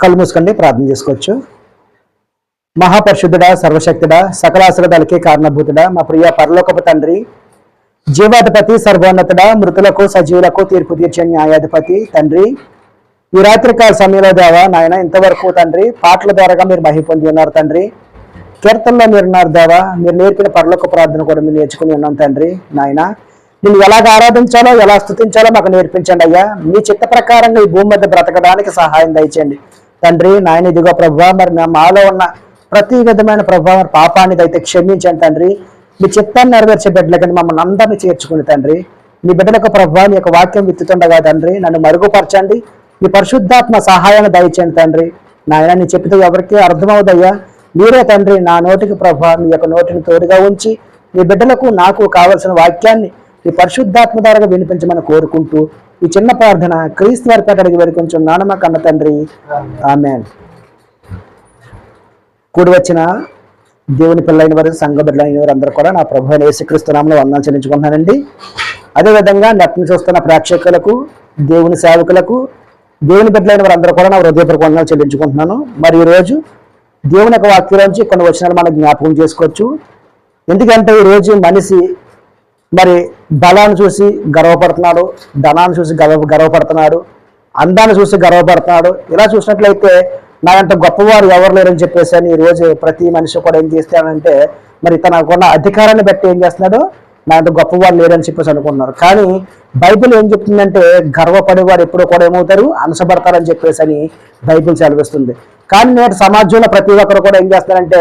కళ్ళు మూసుకండి, ప్రార్థన చేసుకోవచ్చు. మహాపరిశుద్ధుడా, సర్వశక్తుడా, సకలాసురదలకి కారణభూతుడా, మా ప్రియ పరలోకపు తండ్రి, జీవాధిపతి, సర్వోన్నతుడా, మృతులకు సజీవులకు తీర్పు తీర్చే న్యాయాధిపతి తండ్రి, ఈ రాత్రికాల సమయంలో దేవా నాయన ఇంతవరకు తండ్రి పాటల ద్వారా మీరు మహిమ పొంది ఉన్నారు తండ్రి. కీర్తనలో మీరు ఉన్నారు దేవా, మీరు నేర్పిన పరలోక ప్రార్థన కూడా మీరు నేర్చుకుని ఉన్నాం తండ్రి. నాయన నేను ఎలాగ ఆరాధించాలో, ఎలా స్తుతించాలో మాకు నేర్పించండి అయ్యా. మీ చిత్త ప్రకారంగా ఈ భూమి మీద బ్రతకడానికి సహాయం దయచేయండి తండ్రి. నాయన ఇదిగో ప్రభువా, మరి మాలో ఉన్న ప్రతి విధమైన ప్రభువా పాపాన్ని అయితే క్షమించండి తండ్రి. మీ చిత్తాన్ని నెరవేర్చే బిడ్డలకండి మమ్మల్ని అందరినీ చేర్చుకుని తండ్రి. మీ బిడ్డలకు ప్రభువా మీ యొక్క వాక్యం విత్తుతుండగా తండ్రి నన్ను మరుగుపరచండి. మీ పరిశుద్ధాత్మ సహాయాన్ని దయచేయండి తండ్రి. నాయన నీ చెప్పితే ఎవరికి అర్థమవుదయ్యా, మీరే తండ్రి నా నోటికి ప్రభువా మీ యొక్క నోటిని తోడుగా ఉంచి మీ బిడ్డలకు నాకు కావలసిన వాక్యాన్ని ఈ పరిశుద్ధాత్మ ద్వారా వినిపించమని కోరుకుంటూ ఈ చిన్న ప్రార్థన క్రీస్తు వారి పేటడికి వేడి కొంచెం నానమ్మ కన్న తండ్రి, ఆమేన్. కూడి వచ్చిన దేవుని పిల్లైన వారు, సంఘ బిడ్డలైన వారు అందరూ కూడా నా ప్రభు అయిన యేసుక్రీస్తు నామములో వందనాలు చెల్లించుకుంటున్నానండి. అదేవిధంగా నెట్ని చూస్తున్న ప్రేక్షకులకు, దేవుని సేవకులకు, దేవుని బిడ్డలైన వారు అందరూ కూడా నా హృదయపూర్వక వందనాలు చెల్లించుకుంటున్నాను. మరి ఈరోజు దేవుని యొక్క వాక్యంలోంచి కొన్ని వచనాలు మనం జ్ఞాపకం చేసుకోవచ్చు. ఎందుకంటే ఈరోజు మనిషి మరి బలాన్ని చూసి గర్వపడుతున్నాడు, ధనాన్ని చూసి గర్వపడుతున్నాడు, అందాన్ని చూసి గర్వపడుతున్నాడు. ఇలా చూసినట్లయితే నా అంత గొప్పవారు ఎవరు లేరని చెప్పేసి అని ఈరోజు ప్రతి మనిషి కూడా ఏం చేస్తాడంటే మరి తనకున్న అధికారాన్ని బట్టి ఏం చేస్తున్నాడు, నా అంత గొప్పవారు లేరని చెప్పేసి అనుకుంటున్నారు. కానీ బైబిల్ ఏం చెప్తుందంటే గర్వపడేవారు ఎప్పుడూ కూడా ఏమవుతారు, అనసపడతారని చెప్పేసి అని బైబిల్ సెలవిస్తుంది. కానీ నేటి సమాజంలో ప్రతి ఒక్కరు కూడా ఏం చేస్తున్నారంటే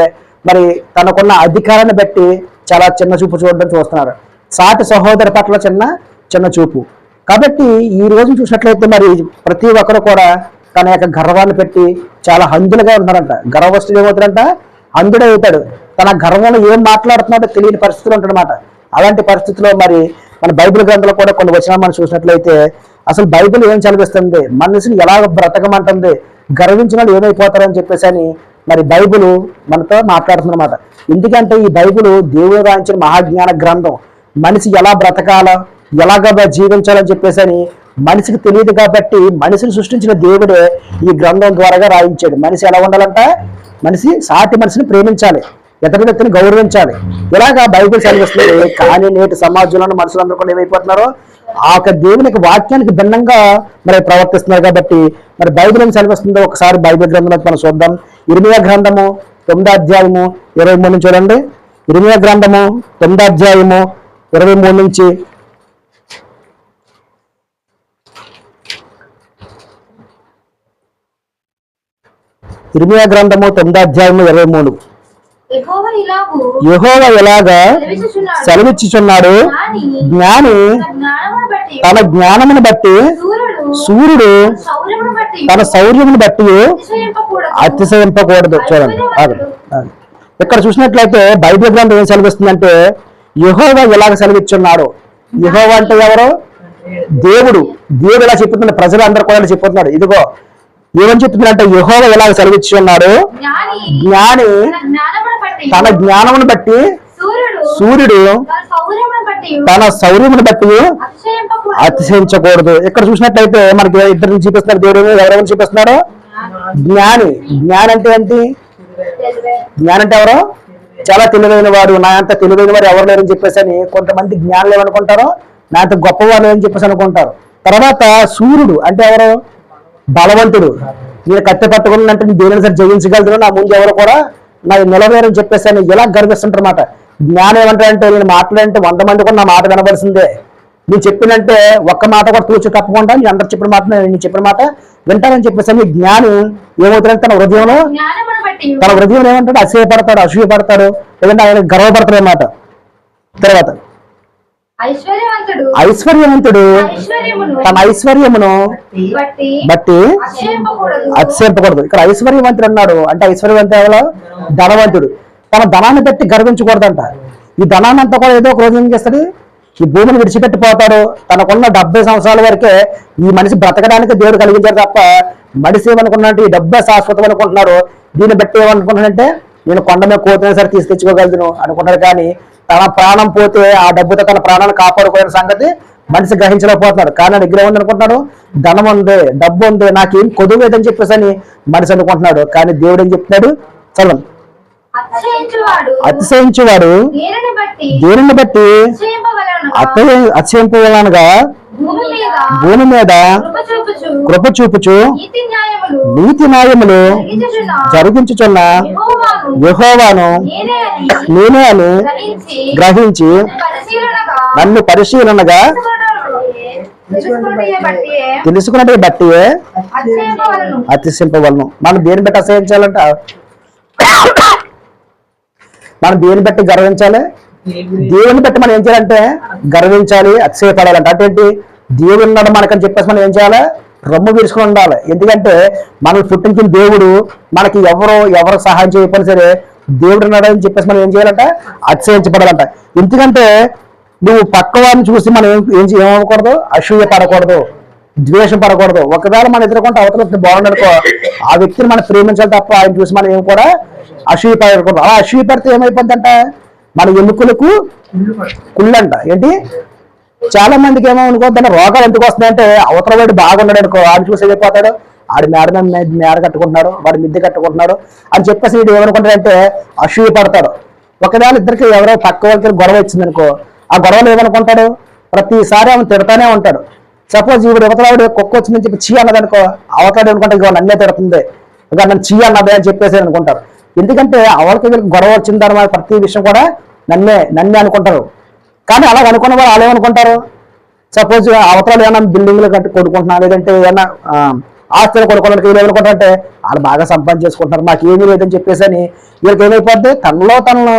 మరి తనకున్న అధికారాన్ని బట్టి చాలా చిన్న చూపు చూస్తున్నారు. సాటి సహోదరు పట్ల చిన్న చూపు. కాబట్టి ఈ రోజు చూసినట్లయితే మరి ప్రతి ఒక్కరు కూడా తన యొక్క గర్వాన్ని పెట్టి చాలా హందులుగా ఉన్నారంట. గర్వస్తుడు ఏమవుతాడంట, హందుడే అవుతాడు. తన గర్వంలో ఏం మాట్లాడుతున్నాడో తెలియని పరిస్థితులు ఉంటాడనమాట. అలాంటి పరిస్థితుల్లో మరి మన బైబిల్ గ్రంథంలో కూడా కొన్ని వచనాలు మనం చూసినట్లయితే అసలు బైబిల్ ఏం చదివిస్తుంది, మనిషిని ఎలా బ్రతకమంటుంది, గర్వించిన వాళ్ళు ఏమైపోతారని చెప్పేసి అని మరి బైబిల్ మనతో మాట్లాడుతుందన్నమాట. ఎందుకంటే ఈ బైబిల్ దేవుడు రాయించిన మహాజ్ఞాన గ్రంథం. మనిషి ఎలా బ్రతకాలో, ఎలాగ జీవించాలని చెప్పేసి అని మనిషికి తెలియదు. కాబట్టి మనిషిని సృష్టించిన దేవుడే ఈ గ్రంథం ద్వారా రాయించాడు. మనిషి ఎలా ఉండాలంట, మనిషి సాటి మనిషిని ప్రేమించాలి, ఇతర వ్యక్తిని గౌరవించాలి. ఇలాగా బైబిల్ చదివిస్తుంది. కానీ నేటి సమాజంలో మనుషులందరూ కూడా ఏమైపోతున్నారో ఆ యొక్క దేవునికి వాక్యానికి భిన్నంగా మరి ప్రవర్తిస్తున్నారు. కాబట్టి మరి బైబిల్ ఏం చదివిస్తుందో ఒకసారి బైబిల్ గ్రంథంలో మనం చూద్దాం. ఇర్మియా గ్రంథము 9వ అధ్యాయము 23 నుంచి చూడండి. ఇర్మియా గ్రంథము 9వ అధ్యాయము 23 నుంచి ఇర్మియా గ్రంథము 9వ అధ్యాయము 23. యెహోవా ఇలాగా సెలవిచ్చుచున్నాడు, జ్ఞాని తన జ్ఞానమును బట్టి, సూర్యుడు తన శౌర్యమును బట్టి అతిశయింపకూడదు. చూడండి ఇక్కడ చూసినట్లయితే బైబిల్ గ్రంథం ఏం సెలవిస్తుందంటే యెహోవా ఇలాగ సెలవిచ్చున్నాడు. యెహోవా అంటే ఎవరు? దేవుడు. దేవుడు ఇలా చెప్తున్నాడు, ప్రజలందరూ కూడా చెప్తున్నాడు. ఇదిగో ఏమని చెప్తున్నాడంటే యెహోవా ఇలాగ సెలవిచ్చి ఉన్నాడు, జ్ఞాని తన జ్ఞానమును బట్టి, సూర్యుడు తన శౌర్యమును బట్టి అతిశయించకూడదు. ఇక్కడ చూసినట్లయితే మనకి ఇద్దరిని చూపిస్తున్నారు. దేవుడు ఎవరెవరిని చూపిస్తున్నాడు? జ్ఞాని. జ్ఞాని అంటే ఏంటి? జ్ఞాని అంటే ఎవరు? చాలా తెలివైన వాడు. నా అంత తెలివైన వారు ఎవరు లేరని చెప్పేసి అని కొంతమంది జ్ఞానులు ఏమనుకుంటారో నా అంత గొప్పవారు అని చెప్పేసి అనుకుంటారు. తర్వాత సూర్యుడు అంటే ఎవరు? బలవంతుడు. నేను కత్తి పట్టుకున్నంటే నేను దేనిని సరే జయించగలుగుతాను, నా ముందు ఎవరు కూడా నా నిలవేరని చెప్పేసి అని ఇలా గర్విస్తుంటారన్నమాట. జ్ఞానం ఏమంటారంటే నేను మాట్లాడంటే 100 మంది కూడా నా మాట వినవలసిందే. నేను చెప్పినంటే ఒక్క మాట కూడా తూచి తప్పకుండా నేను అందరు చెప్పిన మాట నేను చెప్పిన మాట వింటానని చెప్పేసి అని జ్ఞాని ఏమవుతాడంటే తన హృదయంలో ఏమంటాడు, అసూయపడతాడు, లేదంటే ఆయన గర్వపడతాడు అన్నమాట. తర్వాత ఐశ్వర్యవంతుడు తన ఐశ్వర్యమును బట్టి అతిశయింపకూడదు. ఇక్కడ ఐశ్వర్యవంతుడు అన్నాడు అంటే ఐశ్వర్యవంతుడు ఎవరు? ధనవంతుడు. తన ధనాన్ని బట్టి గర్వించకూడదంట. ఈ ధనాన్ని అంతా కూడా ఏదో ఒక రోజు ఏం చేస్తాడు, ఈ భూమిని విడిచిపెట్టిపోతాడు. తనకున్న 70 సంవత్సరాల వరకే ఈ మనిషి బ్రతకడానికి దేవుడు కలిగించారు తప్ప మనిషి ఏమనుకున్నాడంటే ఈ డబ్బే శాశ్వతం అనుకుంటున్నారు. దీన్ని బట్టి ఏమనుకుంటున్నాడంటే నేను కొండ మీద కోతైనా సరే తెచ్చుకోగలను అనుకుంటారు. కానీ తన ప్రాణం పోతే ఆ డబ్బుతో తన ప్రాణాన్ని కాపాడుకోలేని సంగతి మనిషి గ్రహించలేకపోతున్నాడు. కానీ దగ్గర ఉంది అనుకుంటున్నాడు ధనం ఉంది, డబ్బు ఉంది, నాకేం కొదువు లేదని చెప్పేసి అని మనిషి అనుకుంటున్నాడు. కానీ దేవుడు ఏం చెప్తున్నాడు? చలం అతిశయించేవాడు దేనిని బట్టి అతిశయింపవలనగా భూమి మీద కృప చూపుచు నీతి న్యాయములు జరిగించుచున్న యెహోవాను నేనే అని గ్రహించి నన్ను పరిశీలనగా తెలుసుకున్నట్టు బట్టి అతిశయింపవలను. మనం దేని బట్టి అసహించాలంట? మనం దేని బట్టి గర్వించాలి? దేవుని బట్టి మనం ఏం చేయాలంటే గర్వించాలి, అతిశయపడాలంట. అంటే ఏంటి? దేవుడు ఉన్నాడు మనకని చెప్పేసి మనం ఏం చేయాలి? రొమ్ము వీరుసుకుని ఉండాలి. ఎందుకంటే మనం పుట్టించిన దేవుడు మనకి ఎవరు సహాయం చేయకపోయినా సరే దేవుడు ఉన్నాడు అని చెప్పేసి మనం ఏం చేయాలంట? అతిశయించబడాలంట. ఎందుకంటే నువ్వు పక్క వారిని చూసి మనం ఏమవ్వకూడదు? అసూయ పడకూడదు, ద్వేషం పడకూడదు. ఒకవేళ మనం ఎదుర్కొంటే అవతల బాగుండనుకో, ఆ వ్యక్తిని మనం ప్రేమించాలి తప్ప ఆయన చూసి మనం ఏం కూడా అసూయ పడకూడదు. అలా అసూయ పడితే ఏమైపోద్దంట? మన ఎముకలకు కుళ్ళంట. ఏంటి? చాలా మందికి ఏమో అనుకోద్దంటే రోగాలు ఎందుకు వస్తున్నాయంటే అవతల వాడు బాగున్నాడు అనుకో, ఆడు చూసి వెళ్ళిపోతాడు, ఆడి మేడ కట్టుకుంటున్నాడు, వాడి మిద్దె కట్టుకుంటున్నాడు అని చెప్పేసి వీడు ఏమనుకుంటాడంటే అసూయ పడతాడు. ఒకవేళ ఇద్దరికి ఎవరో పక్క వాళ్ళకి గొడవ వచ్చిందనుకో, ఆ గొడవలు ఏమనుకుంటాడు? ప్రతిసారి ఆమె తిడతానే ఉంటాడు. సపోజ్ ఇప్పుడు యువతలావిడ కుక్క వచ్చిందని చెప్పి చీ అన్నదనుకో, అవతలాడు అనుకుంటే ఇక నన్నే తిడుతుంది, ఇక నన్ను చీ అన్నదే అని చెప్పేసి అనుకుంటారు. ఎందుకంటే అవతలకి వీళ్ళకి గొడవ వచ్చిన తర్వాత ప్రతి విషయం కూడా నన్నే అనుకుంటారు. కానీ అలా అనుకున్న వాళ్ళు వాళ్ళు ఏమనుకుంటారు? సపోజ్ అవతల ఏమైనా బిల్డింగ్లు కట్టి కొడుకుంటున్నా, లేదంటే ఏమైనా ఆస్తులు కొడుకోవడానికి వీళ్ళు ఏమనుకుంటారంటే వాళ్ళు బాగా సంపాదించేసుకుంటున్నారు, మాకు ఏమీ లేదని చెప్పేసి అని వీళ్ళకి ఏమైపోద్ది? తనను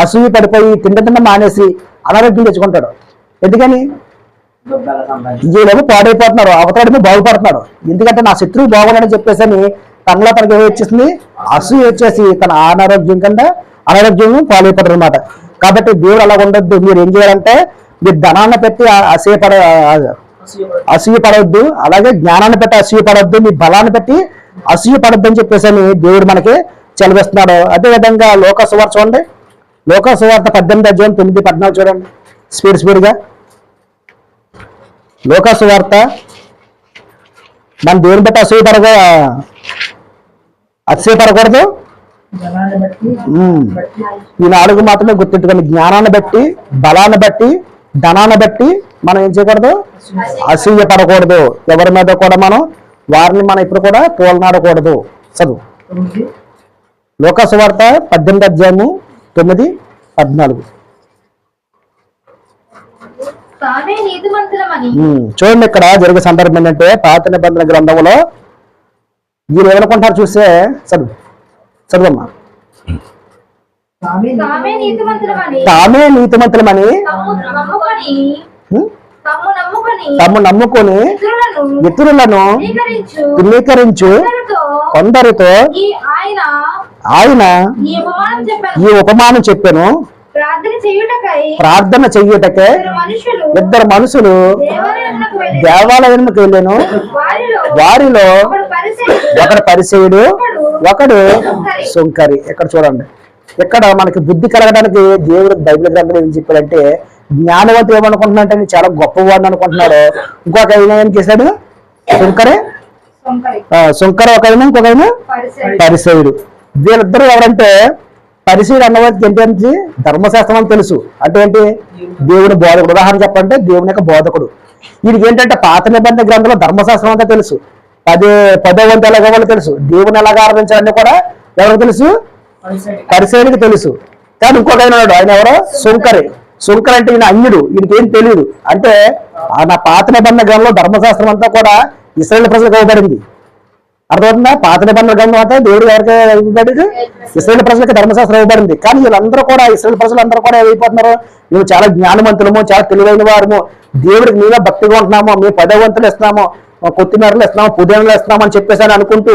అసూయ పడిపోయి తిండ మానేసి అనారోగ్యం తెచ్చుకుంటాడు. ఎందుకని? వీళ్ళేమో పాడైపోతున్నారు, అవతలేమో బాగుపడుతున్నాడు. ఎందుకంటే నా శత్రువు బాగున్నాడని చెప్పేసి అని తనలో తనకి ఏమి వచ్చేసింది? అసూయ వచ్చేసి తన అనారోగ్యం పాలైపోతారు అనమాట. కాబట్టి దేవుడు అలా ఉండొద్దు. మీరు ఏం చేయాలంటే మీరు ధనాన్ని పెట్టి అసూయ పడవద్దు, అలాగే జ్ఞానాన్ని పెట్టి అసూయ పడవద్దు, మీ బలాన్ని పెట్టి అసూయ పడొద్దు అని చెప్పేసి అని దేవుడు మనకి చదివిస్తున్నాడు. అదేవిధంగా లోక సువార్త చూడండి, లోక సువార్త 18:9-14 చూడండి స్పీడ్గా. లోక సువార్త మన దేవుని బట్టి అసూయపడకూడదు. ఈ 4 మాత్రమే గుర్తుంచుకోండి. జ్ఞానాన్ని బట్టి, బలాన్ని బట్టి, ధనాన్ని బట్టి మనం ఏం చేయకూడదు? అసూయ పడకూడదు. ఎవరి మీద కూడా వారిని మనం ఇప్పుడు కూడా పోల్నాడకూడదు. చదువు లోక సువార్త 18:9-14. చూడండి, ఇక్కడ జరిగే సందర్భం ఏంటంటే పాత నిబంధన గ్రంథంలో వీళ్ళు ఏమనుకుంటారు చూస్తే చదువమ్మా. తామే నీతిమంతులమని తమ్ము నమ్ముకొని ఇతరులను ధృవీకరించు కొందరితో ఆయన ఈ ఉపమానం చెప్పాను. ప్రార్థన చెయ్యుటకై 2 మనుషులు దేవాలయానికి వెళ్ళాను. వారిలో ఒకడు పరిసయ్యుడు, ఒకడు సుంకరి. ఇక్కడ చూడండి, ఇక్కడ మనకి బుద్ధి కలగడానికి దేవుడు బైబిల్ గ్రంథంలో ఏం చెప్పాడంటే జ్ఞానవంతుడు ఏమనుకుంటున్నాడంటే నేను చాలా గొప్పవాడిని అనుకుంటున్నాడు. ఇంకొక ఆయన ఏం చేశాడు? సుంకర ఒక ఆయన, ఇంకొక ఆయన పరిసయ్యుడు. వీళ్ళిద్దరు ఎవరంటే పరిశీలి అన్నవాడికి ఏంటి? ధర్మశాస్త్రం అని తెలుసు. అంటే ఏంటి? దేవుని బోధకుడు. ఉదాహరణ చెప్పంటే దేవుని యొక్క బోధకుడు. వీడికి ఏంటంటే పాత నిబంధన గ్రంథంలో ధర్మశాస్త్రం అంతా తెలుసు, 10వ వంతు ఎలాగో తెలుసు, దేవుని ఎలాగ ఆరాధించాలని కూడా ఎవరికి తెలుసు? పరిసయ్యుడికి తెలుసు. కానీ ఇంకొక ఆయన ఉన్నాడు, ఆయన ఎవరో? సుంకరి. అంటే ఈయన అన్యుడు, ఈయనకి ఏం తెలియదు. అంటే నా పాత నిబంధన గ్రంథంలో ధర్మశాస్త్రం అంతా కూడా ఇశ్రాయేలు ప్రజలకు ఇవ్వబడింది. అర్థమవుతుందా? పాత నిబంధన గ్రంథం అంతా దేవుడు ఎవరికి ఇవ్వబడింది? ఇశ్రాయేలు ప్రజలకి ధర్మశాస్త్రం ఇవ్వబడింది. కానీ వీళ్ళందరూ కూడా ఇశ్రాయేలు ప్రజలందరూ కూడా ఏమైపోతున్నారు? మేము చాలా జ్ఞానవంతులము, చాలా తెలివైన వారము, దేవుడికి మేమే భక్తిగా ఉంటున్నాము, మేము 10వ వంతులు ఇస్తున్నాము, కొత్తిమీరలు ఇస్తున్నాము, పుదీనలు ఇస్తున్నాము అని చెప్పేసి అని అనుకుంటూ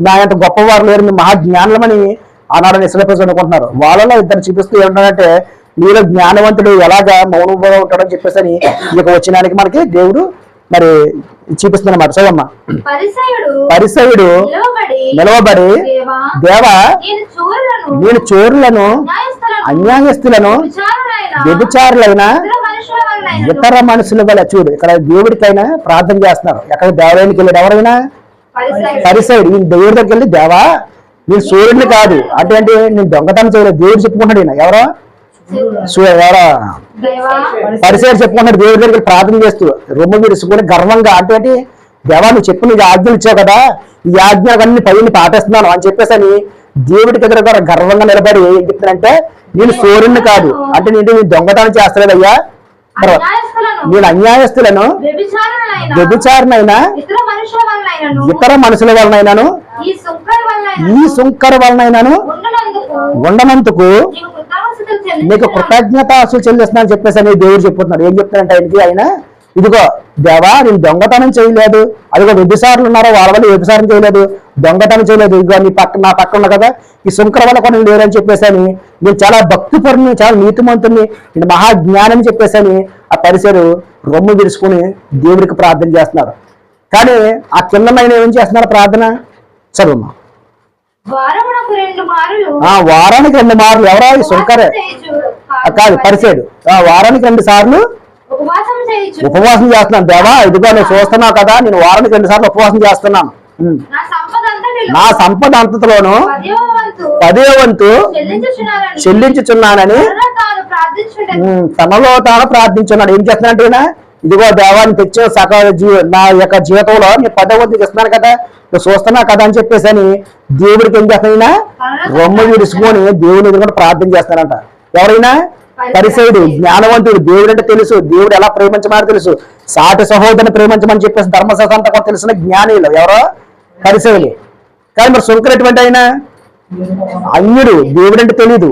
నా అంత గొప్పవారు లేరు, మేము మహాజ్ఞానులమని ఆనాడు ఇశ్రాయేలు ప్రజలు అనుకుంటున్నారు. వాళ్ళలో ఇద్దరు చూపిస్తూ ఏమంటారంటే మీలో జ్ఞానవంతుడు ఎలాగా మౌనంగా ఉంటాడని చెప్పేసి అని ఇక వచ్చినానికి మనకి దేవుడు మరి చూపిస్తున్నమాట. చదవమ్మా. పరిసయ్యుడు నిలవబడి దేవా నేను చోరులను, అన్యాయస్తులను, వ్యభిచారులైన ఇతర మనుషుల వల్ల. చూడు ఇక్కడ దేవుడికైనా ప్రార్థన చేస్తున్నారు. ఎక్కడ దేవాలయానికి వెళ్ళాడు ఎవరైనా? పరిసైడు. ఈయన దేవుడి దగ్గరికి వెళ్ళి, దేవా నేను సూర్యుడిని కాదు అంటే నేను దొంగతనం చేయలేదు దేవుడు చెప్పుకుంటాడు. ఈయన ఎవరో పరిసైడు చెప్పుకుంటాడు. దేవుడి దగ్గరికి ప్రార్థన చేస్తూ రొమ్ము విరుచుకొని గర్వంగా అంటే దేవా నువ్వు చెప్పు, నువ్వు ఆజ్ఞలు ఇచ్చావు కదా, ఈ ఆజ్ఞలన్నీ పైన పాటిస్తున్నాను అని చెప్పేసి అని దేవుడి దగ్గర గర్వంగా నిలబడి ఏం చెప్తానంటే, నేను సూర్యుడిని కాదు అంటే నేను దొంగతనం చేస్తలేదయ్యా, నేను అన్యాయస్తులను, వ్యభిచారునైనా, ఇతర మనుషుల వలనైనాను, ఈ సుంకర వలనైనాను ఉండనందుకు నీకు కృతజ్ఞతాస్తులు చెల్లిస్తున్నాను చెప్పేసి అని దేవుడు చెప్పుతున్నాడు. ఏం చెప్తానంటే ఆయనకి, ఆయన ఇదిగో దేవా నేను దొంగతనం చేయలేదు, అదిగో వ్యభిచారులు ఉన్నారో వాళ్ళ వల్ల వ్యభిచారం చేయలేదు, దొంగతనం చేయలేదు, ఇదిగో నా పక్కన ఉన్నా కదా ఈ సుంకర వల్ల కూడా లేరని చెప్పేసి అని నేను చాలా భక్తిపరుని, చాలా నీతిమంతుని, నేను మహాజ్ఞానం చెప్పేసి అని ఆ పరిసరు రొమ్ము విరుచుకుని దేవుడికి ప్రార్థన చేస్తున్నాడు. కానీ ఆ కింద ఏం చేస్తున్నారు ప్రార్థన? చదువు. వారానికి 2 మార్లు. ఎవరో ఈ సుంకరే కాదు, పరిసరు వారానికి 2 సార్లు ఉపవాసం చేస్తున్నాను. దేవా ఇదిగో నేను చూస్తున్నావు కదా, నేను వారానికి 2 సార్లు ఉపవాసం చేస్తున్నాను. నా సంపద అంతలోను 10వ వంతు చెల్లించుచున్నానని తనలో తాను ప్రార్థించున్నాడు. ఏం చేస్తున్నాడు? ఇదిగో దేవాన్ని తెచ్చే నా యొక్క జీవితంలో నేను 10వ వంతుకి ఇస్తున్నాను కదా, నువ్వు చూస్తున్నా కదా అని చెప్పేసి అని దేవుడికి ఏం చేస్తున్నా రొమ్ము విడుచుకొని దేవుని ఎదురుకొని ప్రార్థన చేస్తానంట. ఎవరైనా పరిసైడు జ్ఞానవంతుడు, దేవుడు అంటే తెలుసు, దేవుడు ఎలా ప్రేమించమని తెలుసు, సాటి సహోదరుని ప్రేమించమని చెప్పేసి ధర్మశాస్త్రం అంతా కూడా తెలిసిన జ్ఞానిలు ఎవరో పరిసైలు. కానీ మరి సుంకరు ఎటువంటి అయినా అన్యుడు, దేవుడు అంటే తెలీదు.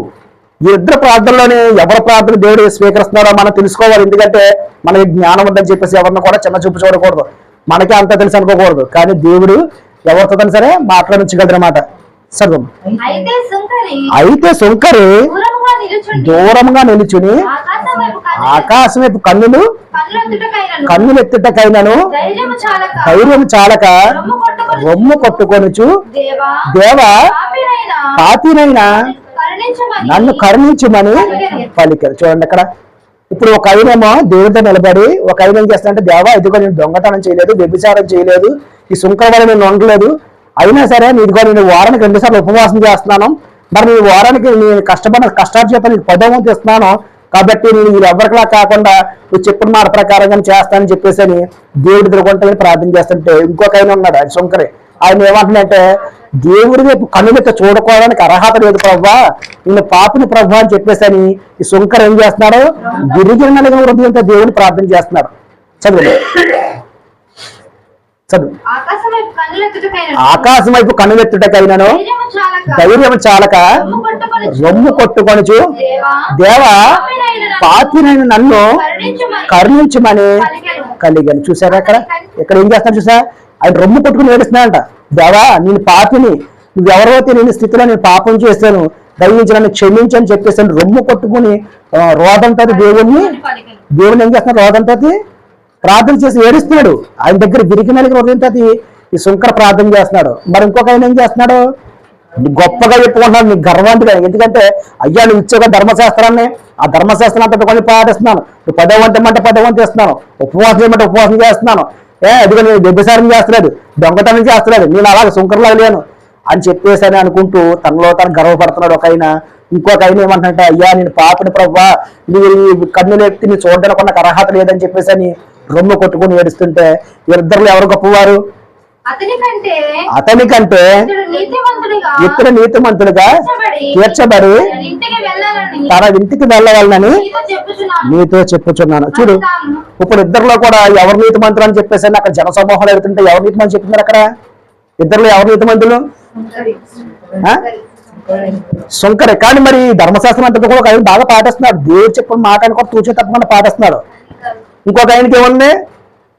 ఈ ఇద్దరు ప్రార్థనలోనే ఎవరి ప్రార్థన దేవుడు స్వీకరిస్తున్నారో మనం తెలుసుకోవాలి. ఎందుకంటే మనకి జ్ఞానం ఉందని చెప్పేసి ఎవరిని కూడా చిన్న చూపు చూడకూడదు, మనకే అంతా తెలుసు అనుకోకూడదు. కానీ దేవుడు ఎవరితో సరే మాట్లాడించగలరు అన్నమాట. చదువు. అయితే సుంకరి దూరంగా నిలుచుని ఆకాశం వైపు కన్నులు ఎత్తుటకైనను ధైర్యం చాలక రొమ్ము కొట్టుకొనుచు, దేవా పాపినైనా నన్ను కరుణించమని పలికారు. చూడండి అక్కడ ఇప్పుడు ఒక ఆయనేమో దేవుడితో నిలబడి ఒక ఆయన ఏం చేస్తానంటే, దేవా ఇదిగో నేను దొంగతనం చేయలేదు, వ్యభిచారం చేయలేదు, ఈ సుంకర వల్ల నేను ఉండలేదు, అయినా సరే ఇదిగో నేను వారానికి 2 సార్లు ఉపవాసం చేస్తున్నాను, మరి నేను వారానికి నేను కష్టార్జిత నీకు 10వ వంతు ఇస్తున్నాను కాబట్టి నేను వీళ్ళు ఎవరికలా కాకుండా నువ్వు చెప్పిన మాట ప్రకారంగా చేస్తానని చెప్పేసి అని దేవుడి తిరుగుంటే ప్రార్థన చేస్తుంటే ఇంకొక ఆయన ఉన్నాడు, ఆయన సుంకరే. ఆయన ఏమంటున్నాడంటే, దేవుడి వైపు కన్నులెత్తి చూడుకోవడానికి అర్హత లేదు ప్రభా, నేను పాపిని ప్రభా అని చెప్పేసి అని ఈ సుంకర్ ఏం చేస్తున్నాడు? గిరిగిరిన హృదయంతో దేవుని ప్రార్థన చేస్తున్నాడు. చదువు. ఆకాశం వైపు కన్నులెత్తుటకైనను ధైర్యం చాలక రొమ్ము కొట్టుకొనుచు, దేవా పాపినైన నన్ను కరుణించమని కలిగాను. చూసారా ఇక్కడ ఏం చేస్తాను చూసా? ఆయన రొమ్ము కొట్టుకుని ఏడుస్తున్నాడంట. దేవా నేను పాపిని, నువ్వెవరైతే నేను స్థితిలో నేను పాపం చేశాను, దయించి నన్ను క్షమించని చెప్పేసాను రొమ్ము కొట్టుకుని రోదంతో దేవుణ్ణి ఏం చేస్తున్నాడు? రోదంతో ప్రార్థన చేసి ఏడుస్తున్నాడు. ఆయన దగ్గర విరిగి నలిగిన హృదయంతో ఈ సుంకర ప్రార్థన చేస్తున్నాడు. మరి ఇంకొక ఆయన ఏం చేస్తున్నాడు? గొప్పగా చెప్పుకుంటున్నాడు, నీకు గర్వంతుగా. ఎందుకంటే అయ్యా నువ్వు ఇచ్చేగా ధర్మశాస్త్రాన్ని, ఆ ధర్మశాస్త్రం అంతా కొన్ని పాటిస్తున్నాను, నువ్వు 10వ వంతు ఇమ్మంటే 10వ వంతు ఇస్తున్నాను, ఉపవాసం చేయమంటే ఉపవాసం చేస్తున్నాను, అదిగో నేను వ్యభిచారం చేస్తలేదు, దొంగతనం చేస్తలేదు, నేను అలాగే సుంకరలాగా లేను అని చెప్పేసి అని అనుకుంటూ తనలో తను గర్వపడుతున్నాడు ఒక ఆయన. ఇంకొక ఆయన ఏమంటే, అయ్యా నేను పాపిని ప్రభా, నువ్వు కన్నులు ఎత్తి నీ చూడడానికి నాకు అర్హత లేదని చెప్పేసి అని రొమ్ము కొట్టుకుని ఏడుస్తుంటే ఇద్దరు ఎవరు గొప్పవారు? అతని కంటే ఇతర నీతిమంతులుగా తీర్చబడి తన ఇంటికి వెళ్ళవాలని నీతో చెప్పుచున్నాను. చూడు ఇప్పుడు ఇద్దరులో కూడా ఎవరు నీతిమంతులు అని చెప్పేసి అక్కడ జన సమూహాలు ఎడుతుంటే ఎవరు నీతిమంతులు చెప్తున్నారు? అక్కడ ఇద్దరులో ఎవరు నీతిమంతులు? సుంకరే. కానీ మరి ధర్మశాస్త్రం అంతా కూడా ఒక ఆయన బాగా పాటిస్తున్నాడు, దేవుడు చెప్పిన మాట అని కూడా తూచే తప్పకుండా పాటిస్తున్నాడు. ఇంకొక ఆయనకి ఏముంది?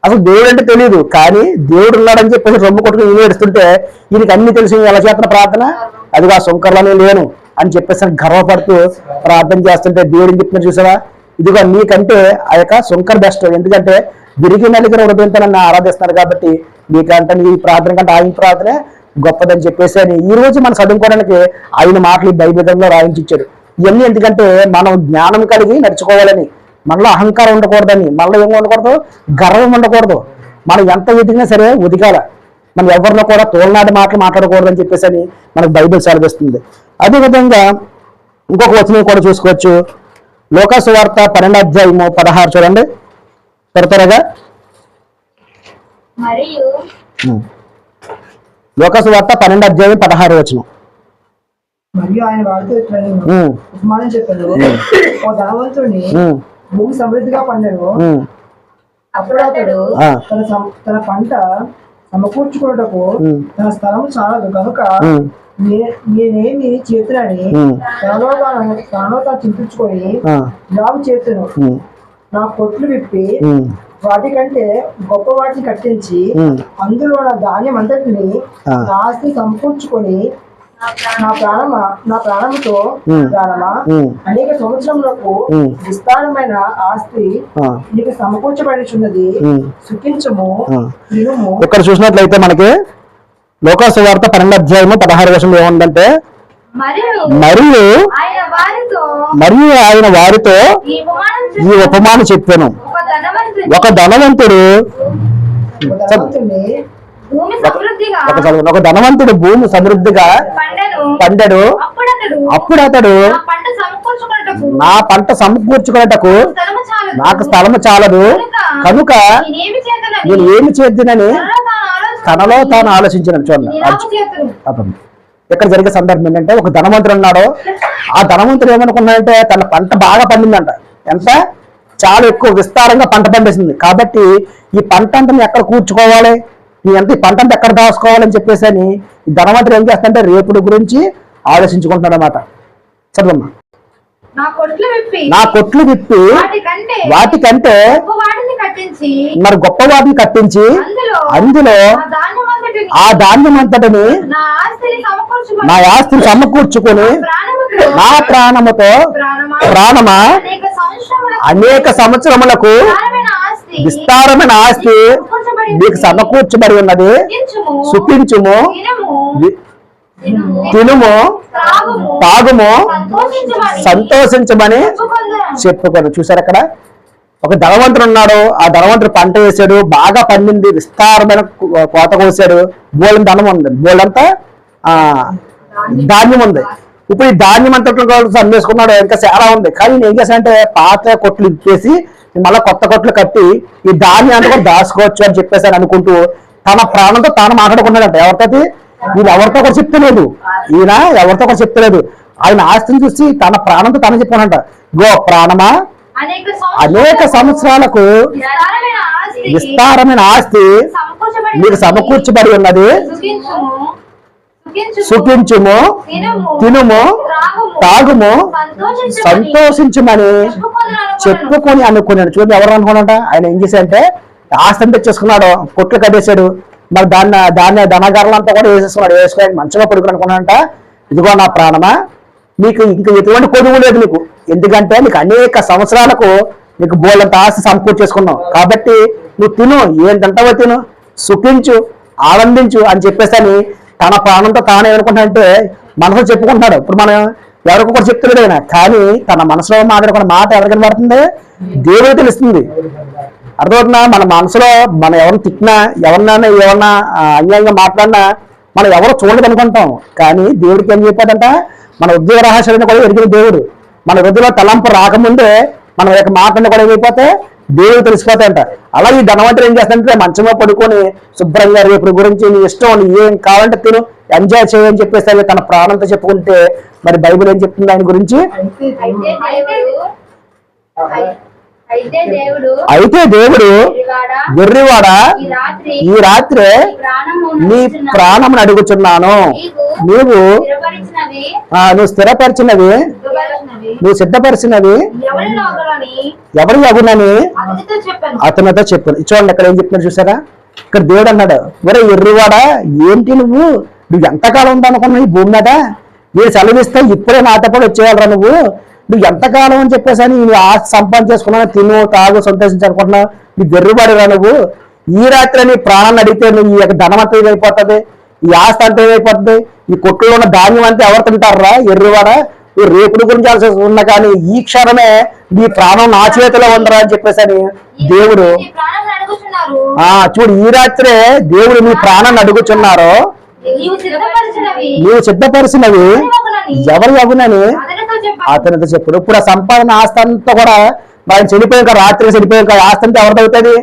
అసలు దేవుడు అంటే తెలియదు, కానీ దేవుడు ఉన్నాడని చెప్పేసి రొమ్ము కొట్టుకుని ఏడుస్తుంటే ఈయనకి అన్ని తెలిసి ఎలా చేస్తున్న ప్రార్థన, అదిగా సుంకర్లోనే లేను అని చెప్పేసి గర్వపడుతూ ప్రార్థన చేస్తుంటే దేవుడిని చెప్పిన చూసారా, ఇదిగో నీకంటే ఆ యొక్క సుంకర్ బెస్ట్. ఎందుకంటే విరిగి నలిగిన హృదయంతో నన్ను ఆరాధిస్తున్నారు కాబట్టి నీకంటే నీ ప్రార్థన కంటే ఆయన ప్రార్థనే గొప్పదని చెప్పేసి అని ఈ రోజు మనం చదువుకోవడానికి ఆయన మాటలు బైబిల్లో రాయించాడు. ఇవన్నీ ఎందుకంటే మనం జ్ఞానం కలిగి నడుచుకోవాలని, మనలో అహంకారం ఉండకూడదని, మనలో ఏమి ఉండకూడదు, గర్వం ఉండకూడదు. మనం ఎంత ఎదిగినా సరే ఒదిగాల, మనం ఎవరిలో కూడా తోలనాటి మాటలు మాట్లాడకూడదని చెప్పేసి అని మనకు బైబిల్ సెలవిస్తుంది. అదేవిధంగా ఇంకొక వచనం కూడా చూసుకోవచ్చు. లోకాసు వార్త 12:16 చూడండి త్వరగా. లోకాసు వార్త 12:16 వచనం. మరియు ఆయన వారితో ఉపమానం చెప్పాడు, ఓ ధనవంతుడిని భూమి సమృద్ధిగా పండాడు. అప్పుడు అతడు తన పంట సమకూర్చుకున్నటకు తన స్థలం చాలదు కనుక నేనేమి చేతులని తనలో తాను చింతించుకొని జాబు చేతును, నా కొట్లు విప్పి వాటికంటే గొప్ప వాటిని కట్టించి అందులో నా ధాన్యం అంతటిని నా ఆస్తి సమకూర్చుకొని నా ప్రాణముతో అనేక సంవత్సరములకు విస్తారమైన ఆస్తి నీకు సమకూర్చబడుచున్నది, సుఖించము వినుము. ఇక్కడ చూసినట్లయితే మనకి లోకాసు వార్త 12:16 ఏముందంటే, మరియు ఆయన వారితో ఈ ఉపమానం చెప్పాను. ఒక ధనవంతుడు భూమి సమృద్ధిగా పండాడు. అప్పుడు అతడు నా పంట సమకూర్చుకున్నటకు నాకు స్థలము చాలదు కనుక నేను ఏమి చేద్దునని తనలో తాను ఆలోచించినాడు. చూడండి, ఇక్కడ జరిగే సందర్భం ఏంటంటే, ఒక ధనవంతుడు ఉన్నాడు. ఆ ధనవంతుడు ఏమనుకున్నాడంటే, తన పంట బాగా పండిందంట. ఎంత? చాలా ఎక్కువ విస్తారంగా పంట పండేసింది. కాబట్టి ఈ పంట అంతా ఎక్కడ కూర్చుకోవాలి, నీ ఎంత ఈ పంట అంతా ఎక్కడ దాచుకోవాలని చెప్పేసి అని ఈ ధనవంతుడు ఏం చేస్తాడంటే రేపుడు గురించి ఆలోచించుకుంటున్నాడు అన్నమాట. చదవమ్మా. నా కొట్లు విప్పి వాటికంటే మరి గొప్ప వాటిని కట్టించి అందులో ఆ ధాన్యం అంతటిని నా ఆస్తిని సమకూర్చుకొని నా ప్రాణముతో అనేక సంవత్సరములకు విస్తారమైన ఆస్తి నీకు సమకూర్చబడి ఉన్నది, సుఖించుము, తినుము, తాగుము, సంతోషించమని చెప్పుకోరు. చూసారు, అక్కడ ఒక ధనవంతుడు ఉన్నాడు. ఆ ధనవంతుడు పంట వేసాడు, బాగా పండింది, విస్తారమైన కోత కోసాడు, బోళ్ళని ధనం ఉంది, బోళ్ళంతా ధాన్యం ఉంది. ఇప్పుడు ఈ ధాన్యం అంతా అమ్మేసుకున్నాడు, ఇంకా చాలా ఉంది. కానీ నేను ఏం చేశానంటే పాత కొట్లు ఇప్పేసి మళ్ళీ కొత్త కొట్లు కట్టి ఈ ధాన్యం అంతా కూడా దాచుకోవచ్చు అని చెప్పేసి అని అనుకుంటూ తన ప్రాణంతో తాను మాట్లాడుకున్నాడంట. ఎవరితో? ఈయన ఎవరితో కూడా చెప్తలేదు, ఈయన ఎవరితో కూడా చెప్తలేదు. ఆయన ఆస్తిని చూసి తన ప్రాణంతో తను చెప్పుకున్నాడంట, గో ప్రాణమా, అనేక సంవత్సరాలకు విస్తారమైన ఆస్తి మీకు సమకూర్చబడి ఉన్నది, సుఖించుము, తినుము, తాగుము, సంతోషించుమని చెప్పుకొని అనుకున్నాడు. చూడండి, ఎవరు అనుకున్నాడంట, ఆయన ఏం చేశాడంటే ఆస్తిని తెచ్చేసుకున్నాడు, కొట్లు కట్టేశాడు, మరి ధనగారులంతా కూడా వేసుకొని మంచిగా పడుకుని అనుకున్నాడంట, ఇదిగో నా ప్రాణమా, నీకు ఇంకా ఎటువంటి కొదువు లేదు నీకు, ఎందుకంటే నీకు అనేక సంవత్సరాలకు నీకు బోళ్ళంత ఆస్తి సమకూర్చేసుకున్నావు, కాబట్టి నువ్వు తిను, ఏంటంటావో తిను, సుఖించు, ఆనందించు అని చెప్పేసి అని తన ప్రాణంతో తాను ఏమనుకుంటాడంటే మనసులో చెప్పుకుంటున్నాడు. ఇప్పుడు మనం ఎవరికి కూడా చెప్తున్నాడు ఆయన, కానీ తన మనసులో మాట్లాడుకున్న మాట ఎవరికి పడుతుంది, దేవుడికి తెలుస్తుంది. అర్థమవుతుందా? మన మనసులో మనం ఎవరిని తిట్టినా, ఎవరినైనా ఏమన్నా అన్యాయంగా మాట్లాడినా మనం ఎవరో చూడలేదు అనుకుంటాం, కానీ దేవుడికి ఏం చెప్పాడంట, మన ఉద్యోగ రహస్యాలను కూడా ఎరిగిన దేవుడు. మన హృదయంలో తలంపు రాకముందే మన యొక్క మాటలను కూడా ఏమైపోతే దేవుడు తెలిసిపోతాయంట. అలా ఈ ధనవంతుడు ఏం చేస్తాడంటే మంచంలో పడుకొని శుభ్రంగా రేపు గురించి నీ ఇష్టం, ఏం కావాలంటే తిను, ఎంజాయ్ చేయని చెప్పేసి తన ప్రాణంతో చెప్పుకుంటే మరి బైబిల్ ఏం చెప్తుంది ఆయన గురించి? అయితే దేవుడు వెర్రివాడా, ఈ రాత్రి నీ ప్రాణమును అడుగుచున్నాను, నువ్వు స్థిరపరిచినవి, నువ్వు సిద్ధపరిచినవి ఎవరు అగునని అతనితో చెప్పాను. చూడండి, ఇక్కడ ఏం చెప్తున్నారు చూసారా? ఇక్కడ దేవుడు అన్నాడు, ఒరే ఎర్రివాడా, ఏంటి నువ్వు ఎంతకాలం ఉందనుకున్నావు ఈ భూమి మీద, నేను సెలవిస్తే ఇప్పుడే నాతో కూడా వచ్చేయాలరా, నువ్వు ఎంతకాలం అని చెప్పేసి నువ్వు ఆస్తి సంపాదించేసుకున్నావు, తిను, తాగు, సంతోషించాలనుకుంటున్నావు, నీ వెర్రివాడిరా నువ్వు. ఈ రాత్రి నీ ప్రాణాన్ని అడిగితే నువ్వు ఈ యొక్క ధనం అంతా ఏమైపోతుంది, ఈ ఆస్తి అంతా ఏమైపోతుంది, ఈ కొట్టులో ఉన్న ధాన్యం అంతా ఎవరు తింటారా ఎర్రివాడా, ఈ రేపుడు గురించి ఆలోచన ఉన్నా కానీ ఈ క్షణమే నీ ప్రాణం నా చేతిలో ఉండరా అని చెప్పేసి దేవుడు చూడు, ఈ రాత్రే దేవుడు నీ ప్రాణాన్ని అడుగుచున్నారో నీవు సిద్ధపరిచినవి ఎవరు అగునని అతనితో చెప్పుడు. ఇప్పుడు ఆ సంపాదన ఆస్తి అంతా కూడా మనం చనిపోయాక రాత్రి చనిపోయాక ఆస్తి అంతా ఎవరిది అవుతుంది?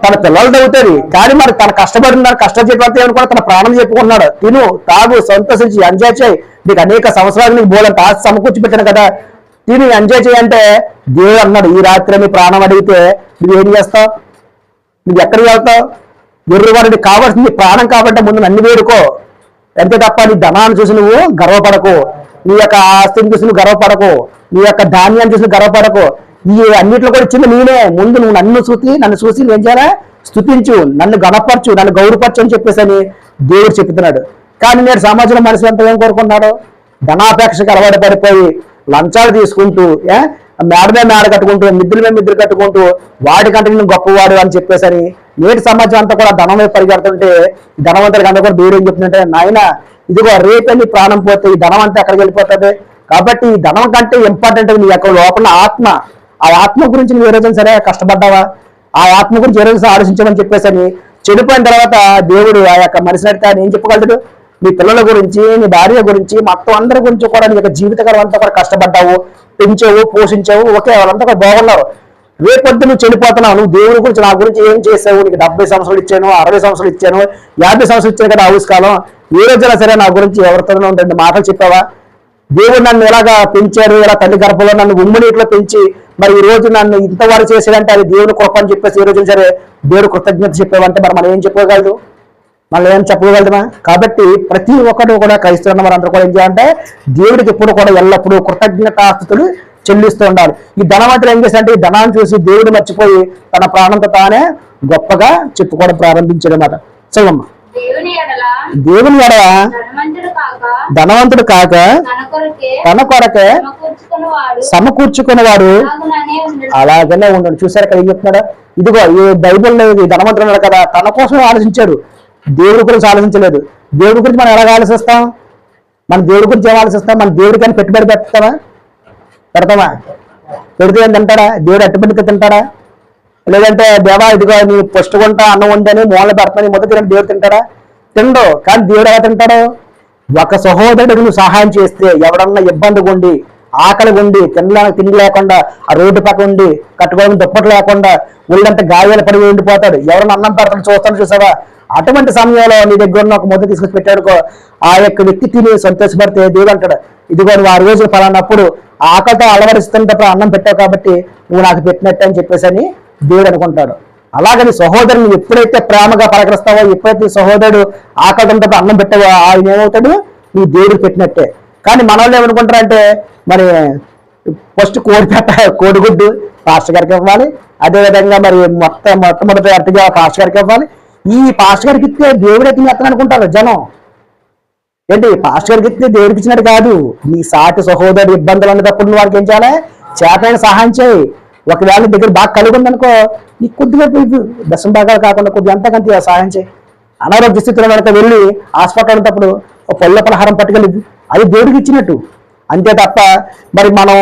తన పిల్లలది అవుతుంది. కానీ మరి తన కష్టపడిన కష్టం చెప్పి కూడా తన ప్రాణం చెప్పుకున్నాడు. తిను, తాగు, సంతోషించి ఎంజాయ్ చేయి, నీకు అనేక సంవత్సరాలు నీకు బోలంత ఆస్తి సమకూర్చి పెట్టాను కదా, తిని ఎంజాయ్ చేయి అంటే దేవుడు అన్నాడు ఈ రాత్రి నీ ప్రాణం అడిగితే నువ్వేం చేస్తావు? నువ్వు ఎక్కడికి వెళ్తావు? ఎర్రవాడికి కావాల్సింది ప్రాణం కాబట్టి ముందు నన్ను వేడుకో, అంతే తప్ప నీ ధనాన్ని చూసి నువ్వు గర్వపడకు, నీ యొక్క ఆస్తిని చూసి నువ్వు గర్వపడకు, నీ యొక్క ధాన్యాన్ని చూసి గర్వపడకు. ఈ అన్నిట్లో కూడా ఇచ్చింది నేనే. ముందు నువ్వు నన్ను చూసి నువ్వేం చేయాలా? స్తుతించు, నన్ను గణపరచు, నన్ను గౌరవపరచు అని చెప్పేసి దేవుడు చెప్తున్నాడు. కానీ నేడు సమాజంలో మనిషి ఎంత ఏం కోరుకున్నాడు? ధనాపేక్షకు అలవాటు పడిపోయి లంచాలు తీసుకుంటూ మేడమే మేడ కట్టుకుంటూ మిద్దుల మీద మిద్దులు కట్టుకుంటూ వాడికంటే నేను గొప్పవాడు అని చెప్పేసి నేటి సమాజం అంతా కూడా ధనం వైపు పరిగెడుతుంటే ధనవంతుడికి అంతా కూడా దేవుడు ఏం చెప్తుందంటే, నాయన ఇదిగో రేపని ప్రాణం పోతే ఈ ధనం అంతా ఎక్కడికి వెళ్ళిపోతుంది. కాబట్టి ఈ ధనం కంటే ఇంపార్టెంట్ నీ యొక్క లోపల ఆత్మ. ఆ ఆత్మ గురించి నువ్వు ఏ రోజు సరే కష్టపడ్డావా? ఆ ఆత్మ గురించి ఏ రోజు ఆలోచించమని చెప్పేసి చెడిపోయిన తర్వాత దేవుడు ఆ యొక్క మనిషిని అడిగితే ఆయన ఏం చెప్పగలడు? నీ పిల్లల గురించి, నీ భార్య గురించి, మొత్తం అందరి గురించి కూడా నీ యొక్క జీవితకాలం అంతా కూడా కష్టపడ్డావు, పెంచావు, పోషించావు, ఓకే వాళ్ళంతా కూడా బాగున్నారు. రేపొద్దు నువ్వు చనిపోతున్నావు, నువ్వు దేవుడి గురించి నా గురించి ఏం చేసావు? నీకు 70 సంవత్సరాలు ఇచ్చాను, 60 సంవత్సరాలు ఇచ్చాను, 50 సంవత్సరాలు ఇచ్చాను కదా ఆయుష్ కాలం, ఏ రోజైనా సరే నా గురించి ఎవరితో 2 మాటలు చెప్పావా? దేవుడు నన్ను ఎలాగా పెంచాడు, ఇలా తల్లి గర్భంలో నన్ను ఉమ్మనీటిలో పెంచి మరి ఈ రోజు నన్ను ఇంతవారు చేసేదంటే అది దేవుని కృప అని చెప్పేసి ఏ రోజు సరే దేవుడు కృతజ్ఞత చెప్పేవంటే మరి మనం ఏం చెప్పగలదు? మనం ఏం చెప్పగలుగుతామా? కాబట్టి ప్రతి ఒక్కరు కూడా క్రైస్తవున్న వారందరూ కూడా ఏం చేయాలంటే దేవుడికి ఎప్పుడు కూడా ఎల్లప్పుడూ కృతజ్ఞతాస్తుతులు చెల్లిస్తూ ఉండాలి. ఈ ధనవంతులు ఏం చేశారంటే ఈ ధనాన్ని చూసి దేవుడు మర్చిపోయి తన ప్రాణంతో తానే గొప్పగా చెప్పుకోవడం ప్రారంభించాడు అన్నమాట. చదవమ్మా. దేవుని ఎడల ధనవంతుడు కాక తన కొరకే సమకూర్చుకున్నవాడు అలాగనే ఉండడు. చూసారు కదా ఏం చెప్తున్నాడా? ఇదిగో ఈ బైబిల్లో ధనవంతుడు ఉన్నాడు కదా, తన కోసం ఆలోచించాడు, దేవుడి గురించి ఆలోచించలేదు. దేవుడి గురించి మనం ఎలాగ ఆలోచిస్తాం? మన దేవుడి గురించి ఏం ఆలోచిస్తాం? మన దేవుడికి అని పెట్టుబడి పెడతామా? పెడితే ఏం తింటాడా? దేవుడు అట్టుబడితే తింటాడా? లేదంటే దేవా ఇదిగో నీ పుష్టగుంటా అన్నం ఉందని మూల పెడతాను మొదటి దేవుడు తింటాడా? తిండు. కానీ దేవుడు ఎలా తింటాడు? ఒక సహోదరుడికి నువ్వు సహాయం చేస్తే, ఎవడన్నా ఇబ్బంది ఉండి ఆకలి ఉండి తినడానికి తిండి లేకుండా ఆ రోడ్డు పక్క ఉండి కట్టుకోవడానికి దుప్పట్లు లేకుండా ఒళ్ళంతా గాయాలు పడి ఉండిపోతాడు, ఎవరన్నా అన్నం పెడతాడు చూస్తాను చూసావా? అటువంటి సమయంలో నీ దగ్గర ఉన్న ఒక ముద్ద తీసుకొచ్చి పెట్టాడుకో, ఆ యొక్క వ్యక్తి తిని సంతోషపడితే దేవుడు అంటాడు ఇదిగో నువ్వు ఆ రోజు పలానప్పుడు ఆకలితో అలవరిస్తున్నప్పుడు అన్నం పెట్టావు కాబట్టి నువ్వు నాకు పెట్టినట్టే అని చెప్పేసి దేవుడు అనుకుంటాడు. అలాగని సహోదరుని ఎప్పుడైతే ప్రేమగా పలకరిస్తావో, ఎప్పుడైతే సహోదరుడు ఆకలితో అన్నం పెట్టావో ఆయన ఏమవుతాడు? నీ దేవుడు పెట్టినట్టే. కానీ మన వాళ్ళు ఏమనుకుంటారంటే మరి ఫస్ట్ కోడిగుడ్డు పాస్టర్ గారికి ఇవ్వాలి, అదేవిధంగా మరి మొట్టమొదటి అట్టిగా పాస్టర్ గారికి ఇవ్వాలి, ఈ పాస్టర్ గారికి ఇస్తే దేవుడికి ఎత్తని అనుకుంటారు జనం. ఏంటి పాస్టర్ గారికి ఇస్తే దేవుడికి ఇచ్చినట్టు కాదు. నీ సాటి సహోదరుడు ఇబ్బందులు ఉన్నప్పుడు నువ్వు వారికి ఏం చేయాలి? చేతైన సహాయం చేయి. ఒకవేళ దగ్గర బాగా కలిగి ఉందనుకో, నీకు కొద్దిగా దశం భాగాలు కాకుండా కొద్దిగా అంతకంత సహాయం చేయి. అనారోగ్య స్థితిలో కనుక వెళ్ళి హాస్పిటల్ ఉన్నప్పుడు ఒక పళ్ళ పలహారం పట్టుకెళ్ళి అది దేవుడికి ఇచ్చినట్టు. అంతే తప్ప మరి మనం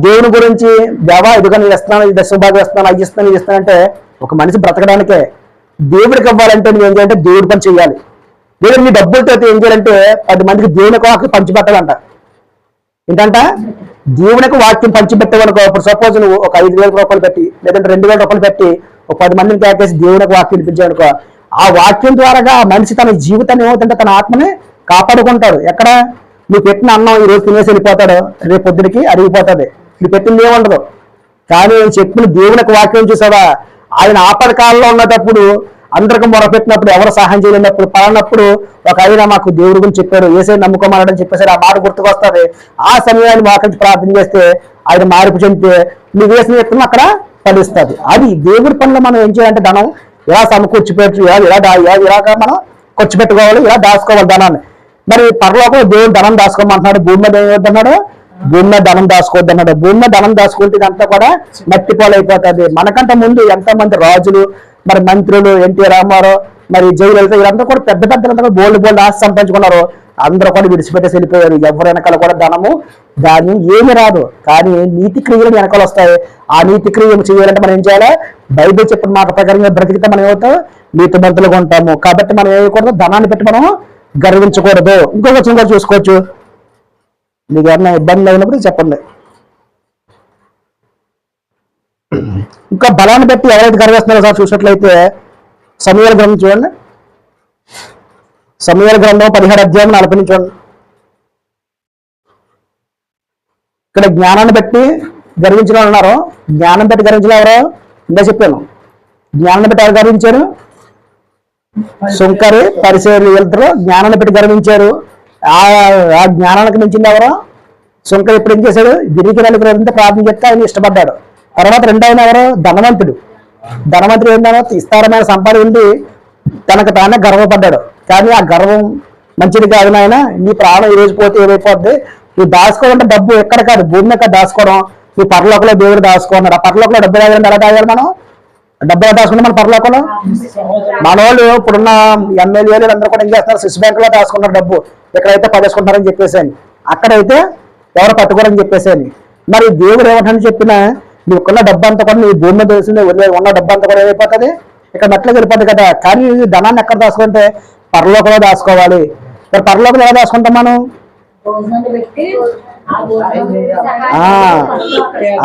దేవుని గురించి దేవా ఇదిగా నేను ఇస్తున్నాను, ఇది దశం భాగం ఇస్తున్నాను, అది ఇస్తాను, ఇది ఇస్తానంటే ఒక మనిషి బ్రతకడానికే. దేవుడికి ఇవ్వాలంటే నువ్వు ఏం చేయాలంటే దేవుడి పని చేయాలి. దేవుడు నీ డబ్బులతో ఏం చేయాలంటే 10 మందికి దేవుని వాక్యం పంచిపెట్టాలంట. ఏంటంట? దేవునికి వాక్యం పంచిపెట్టేవనుకో, ఇప్పుడు సపోజ్ నువ్వు ఒక 5,000 రూపాయలు పెట్టి లేదంటే 2,000 రూపాయలు పెట్టి ఒక 10 మందిని కేకేసి దేవునికి వాక్యం వినిపించావనుకో, ఆ వాక్యం ద్వారా మనిషి తన జీవితాన్ని ఏమవుతుంటే తన ఆత్మని కాపాడుకుంటాడు. ఎక్కడ? నువ్వు పెట్టిన అన్నం ఈ రోజు తినేసి వెళ్ళిపోతాడు, రేపు పొద్దుడికి అరిగిపోతుంది, నువ్వు పెట్టింది ఏముండదు. కానీ చెప్పిన దేవునికి వాక్యం చూసావా? ఆయన ఆపద కాలంలో ఉన్నప్పుడు అందరికి మొరపెట్టినప్పుడు ఎవరు సహాయం చేయలేనప్పుడు పలానప్పుడు ఒక ఆయన మాకు దేవుడి గురించి చెప్పారు, ఏసై నమ్ముకోమన్నాడని చెప్పేసి ఆ మాట గుర్తుకొస్తుంది. ఆ సమయాన్ని మోకరించి ప్రార్థన చేస్తే ఆయన మార్పు చెందితే నువ్వు వేసిన విత్తనం అక్కడ ఫలిస్తుంది. అది దేవుడి పనులు మనం ఏం చేయాలంటే ధనం ఇలా సమకూర్చిపెట్టు, ఇలాగా మనం ఖర్చు పెట్టుకోవాలి, ఇలా దాచుకోవాలి ధనాన్ని. మరి పరలోకం దేవుడు ధనం దాచుకోమంటున్నాడు, భూమి మీద ఏమవుతున్నాడు? భూమి మీద ధనం దాచుకోవద్దన్నాడు. భూమి మీద ధనం దాచుకుంటే ఇదంతా కూడా మట్టిపోలైపోతుంది. మనకంటే ముందు ఎంతో మంది రాజులు, మరి మంత్రులు, ఎన్టీ రామారావు, మరి జయలలిత, వీళ్ళంతా కూడా పెద్ద పెద్దలంతా బోల్డ్ ఆస్తి సంపాదించుకున్నారు. అందరూ కూడా విడిచిపెట్టేసి వెళ్ళిపోయారు. ఎవరి వెనకాల కూడా ధనము ధాన్యం ఏమి రాదు, కానీ నీతి క్రియలు వెనకాల వస్తాయి. ఆ నీతి క్రియలు చేయాలంటే మనం ఏం చేయాలి? బైబిల్ చెప్పిన మాట ప్రకారంగా బ్రతికితే మనం ఏమవుతాం? నీతిమంతులుగా ఉంటాము. కాబట్టి మనం ఏమకూడదు? ధనాన్ని పెట్టి మనం గర్వించకూడదు. ఇంకొక వచ్చిన కూడా చూసుకోవచ్చు. మీకు ఏమన్నా ఇబ్బంది అయినప్పుడు చెప్పండి. ఇంకా బలాన్ని బట్టి ఎవరైతే గర్విస్తున్నారో సార్ చూసినట్లయితే సమూయేలు గ్రంథం చూడండి. సమూయేలు గ్రంథం 17 అధ్యాయం 40 నుంచి చూడండి. ఇక్కడ జ్ఞానాన్ని బట్టి గర్వించిన వాళ్ళు ఉన్నారు. జ్ఞానం బట్టి గర్వించిన ఎవరు? ఇందా చెప్పాను. జ్ఞానాన్ని బట్టి ఎవరు గర్వించారు? సుంకరి పరిసేయులు వెళ్తారు. జ్ఞానాన్ని బట్టి గర్వించారు. ఆ జ్ఞానానికి మించింది ఎవరు? సుంకరి ఇప్పుడు ఏం చేశాడు? గిరికిరాలకు వెళ్తే ప్రార్థన చేస్తే ఆయన ఇష్టపడ్డాడు. తర్వాత రెండో ఆయన ఎవరు? ధనవంతుడు. ధనవంతుడు ఏంటనో విస్తారమైన సంపాదన ఉండి తనకు తానే గర్వపడ్డాడు. కానీ ఆ గర్వం మంచిది కాదు నాయన. నీ ప్రాణం ఈ రోజు పోతే ఏమైపోద్ది? నువ్వు దాచుకోవాలంటే డబ్బు ఎక్కడ కాదు, భూమి ఎక్కడ దాచుకోవడం. నువ్వు పరలోకంలో దేవుడు దాచుకున్నాడు. ఆ పరలోకంలో డబ్బు తాగాలంటే ఎలా తాగాలి? మనం డబ్బు ఎలా దాచుకుంటాం? మన పరలోకంలో మన వాళ్ళు ఇప్పుడున్న ఎమ్మెల్యేలు అందరూ కూడా ఏం చేస్తున్నారు? స్విస్ బ్యాంక్ లో దాచుకున్నారు డబ్బు. ఎక్కడైతే పడేసుకుంటారని చెప్పేసాను, అక్కడైతే ఎవరు పట్టుకోరని చెప్పేసాను. మరి దేవుడు ఏమంటాడని చెప్పినా నీకున్న డబ్బు అంతా కూడా నీ భూమి మీద తెలిసిందే, ఉన్న డబ్బు అంతా కూడా ఏమైపోతుంది? ఇక్కడ మట్టిలో వెళ్ళిపోతుంది కదా. కానీ ధనాన్ని ఎక్కడ దాచుకుంటే పరలోకంలో దాచుకోవాలి. మరి పరలోకంలో ఎలా దాచుకుంటాం మనం?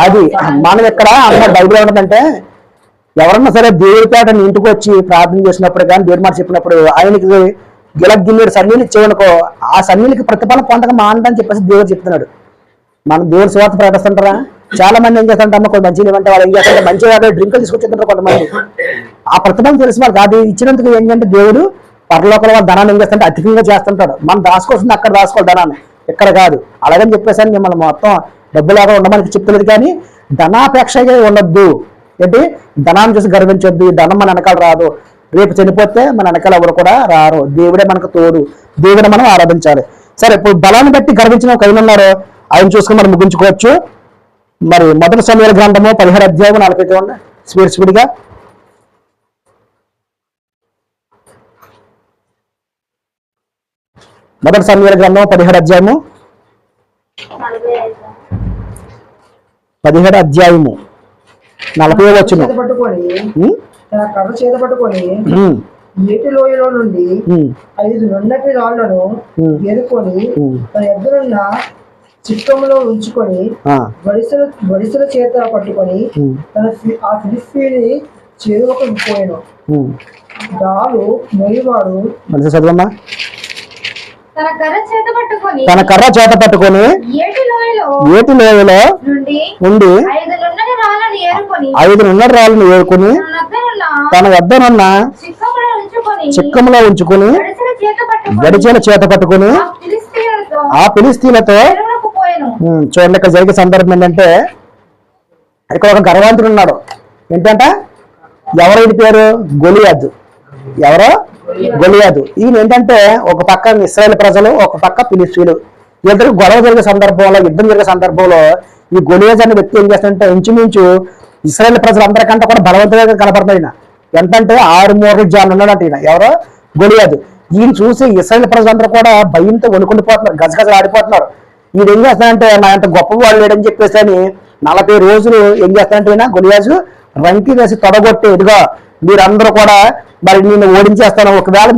అది మనం ఇక్కడ అన్న బైబిల్ ఏమంటుందంటే ఎవరన్నా సరే దేవుడి పేట ఇంటికి వచ్చి ప్రార్థన చేసినప్పుడు కానీ దేవుడి మాట చెప్పినప్పుడు ఆయనకి గిలగిల్లేడు సన్నీళ్ళు ఇచ్చేవనుకో, ఆ సన్నీళ్ళకి ప్రతిఫలం పొందక మాండని చెప్పేసి దేవుడు చెప్తున్నాడు. మనం దేవుడి స్వార్థ ప్రకటిస్తుంటారా? చాలా మంది ఏం చేస్తుంటారమ్మా, కొన్ని మంచిగా ఏమంటే వాళ్ళు ఏం చేస్తారంటే మంచిగా డ్రింకులు తీసుకొచ్చేస్తుంటారు కొంతమంది. ఆ ప్రతిఫలం తెలిసి వాళ్ళకి అది ఇచ్చినందుకు ఏంటంటే దేవుడు పరలోకంలో వాళ్ళ ధనాన్ని ఏం చేస్తుంటే అధికంగా చేస్తుంటాడు. మనం దాచుకోవాల్సింది అక్కడ దాచుకోవాలి, ధనాన్ని ఇక్కడ కాదు. అలాగని చెప్పేసి మిమ్మల్ని మొత్తం డబ్బులాగా ఉండమని చెప్తున్నది. కానీ ధనాపేక్షగా ఉండొద్దు. ఏంటి? ధనాన్ని చూసి గర్వించొద్దు. ఈ ధనం మన వెనకాల రాదు. రేపు చనిపోతే మన వెనకాల ఎవరు కూడా రారు. దేవుడే మనకు తోడు. దేవుడే మనం ఆరాధించాలి. సరే, ఇప్పుడు బలాన్ని బట్టి గర్వించిన ఒక ఆయన ఉన్నారో ఆయన చూసుకుని మనం ముగించుకోవచ్చు. మరి మొదటి సమూయేలు గ్రంథము 17 అధ్యాయం 40 చూడండి స్పీడ్గా. మొదటి సమూయేలు గ్రంథం 17 అధ్యాయము 40 వచనం. తన కర్ర చేత పట్టుకొని ఏటి లోయలో నుండి 5 నున్నటి రాళ్లను ఏరుకొని తన ఎదురున్న చిక్కములో ఉంచుకొని వడిసల చేత పట్టుకొని ఆ ఫిలిస్తీని చేరువకు పోయాను. దాలు మొయ్యవాడు చదవమ్మా. తన కర్ర చేత పట్టుకొని ఏటి లోయలో నుండి 5 నున్నటి రాళ్ళను ఏరుకొని తన వద్దనున్న చిక్కములో ఉంచుకొని గడిచేల చేత పట్టుకొని ఆ ఫిలిస్తీన్లతో. చూడండి, ఇక్కడ జరిగే సందర్భం ఏంటంటే ఇక్కడ ఒక గర్వంతుడు ఉన్నాడు. ఏంటంటే ఎవరైనా పేరు? గొలియాదు. ఎవరో గొలియాదు. ఈయన ఏంటంటే ఒక పక్క ఇశ్రాయేలు ప్రజలు, ఒక పక్క ఫిలిస్తీయులు. ఇద్దరు గొడవ జరిగే సందర్భంలో, యుద్ధం జరిగే సందర్భంలో ఈ గొలియాదు అనే వ్యక్తి ఏం చేస్తాడంటే ఇంచుమించు ఇశ్రాయేలు ప్రజలందరికంటే కూడా బలవంతుడిగా కనపడుతున్నాడు. ఈయన ఎంతంటే 6 మూరల జాన్ ఉన్నాడంట. ఈయన ఎవరో గొలియాదు. ఈయన చూసి ఇశ్రాయేలు ప్రజలందరూ కూడా భయంతో వణుకుండిపోతున్నారు, గజగజలు ఆడిపోతున్నారు. ఈయన ఏం చేస్తానంటే నా అంత గొప్పవాళ్ళు లేడని చెప్పేసి అని 40 రోజులు ఏం చేస్తానంటే ఈయన గొలియాజు రంకి వేసి తొడగొట్టి, ఇదిగో మీరందరూ కూడా మరి నేను ఓడించేస్తాను. ఒకవేళ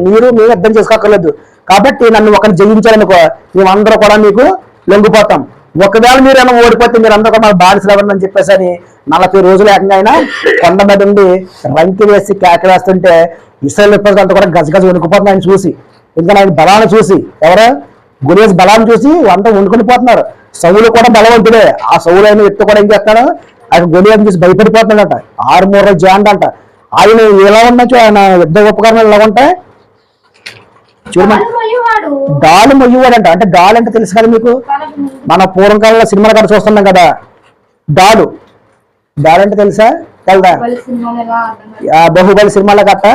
మీరు యుద్ధం చేసుకోక్కర్లేదు, కాబట్టి నన్ను ఒకరిని జయించాలనుకో మేమందరూ కూడా మీకు లొంగిపోతాం. ఒకవేళ మీరేమో ఓడిపోతే మీరందరూ కూడా మాకు బానిసలు అవ్వండి చెప్పేసి అని 40 రోజులు ఏకంగా అయినా కొండ మీద ఉండి రంకి వేసి కేకలేస్తుంటే ఇశ్రాయేలు ప్రజలంతా కూడా గజగజ వణుకుపోతుంది ఆయన చూసి. ఇంకా ఆయన బలాన్ని చూసి, ఎవరో గొలియాదు బలాన్ని చూసి అంతా వణుకుని పోతున్నారు. సౌలు కూడా బలవంతుడే. ఆ సౌలు అయిన వ్యక్తి కూడా ఏం చేస్తాడు? ఆయన గొలియాదుని చూసి భయపడిపోతున్నాడట. 6 మూరల జాన్ అంట. ఆయన ఎలా ఉండొచ్చు, ఆయన యుద్ధ ఉపకరణాలు ఎలా ఉంటాయి చూడమని. డాలు మొయ్యవాడంట. అంటే డాల్ అంటే తెలుసు కదా మీకు, మన పూర్వకాలంలో సినిమాల కథ చూస్తున్నాం కదా. డాలు అంటే తెలుసా? తెలదా? బాహుబలి సినిమాల కట్ట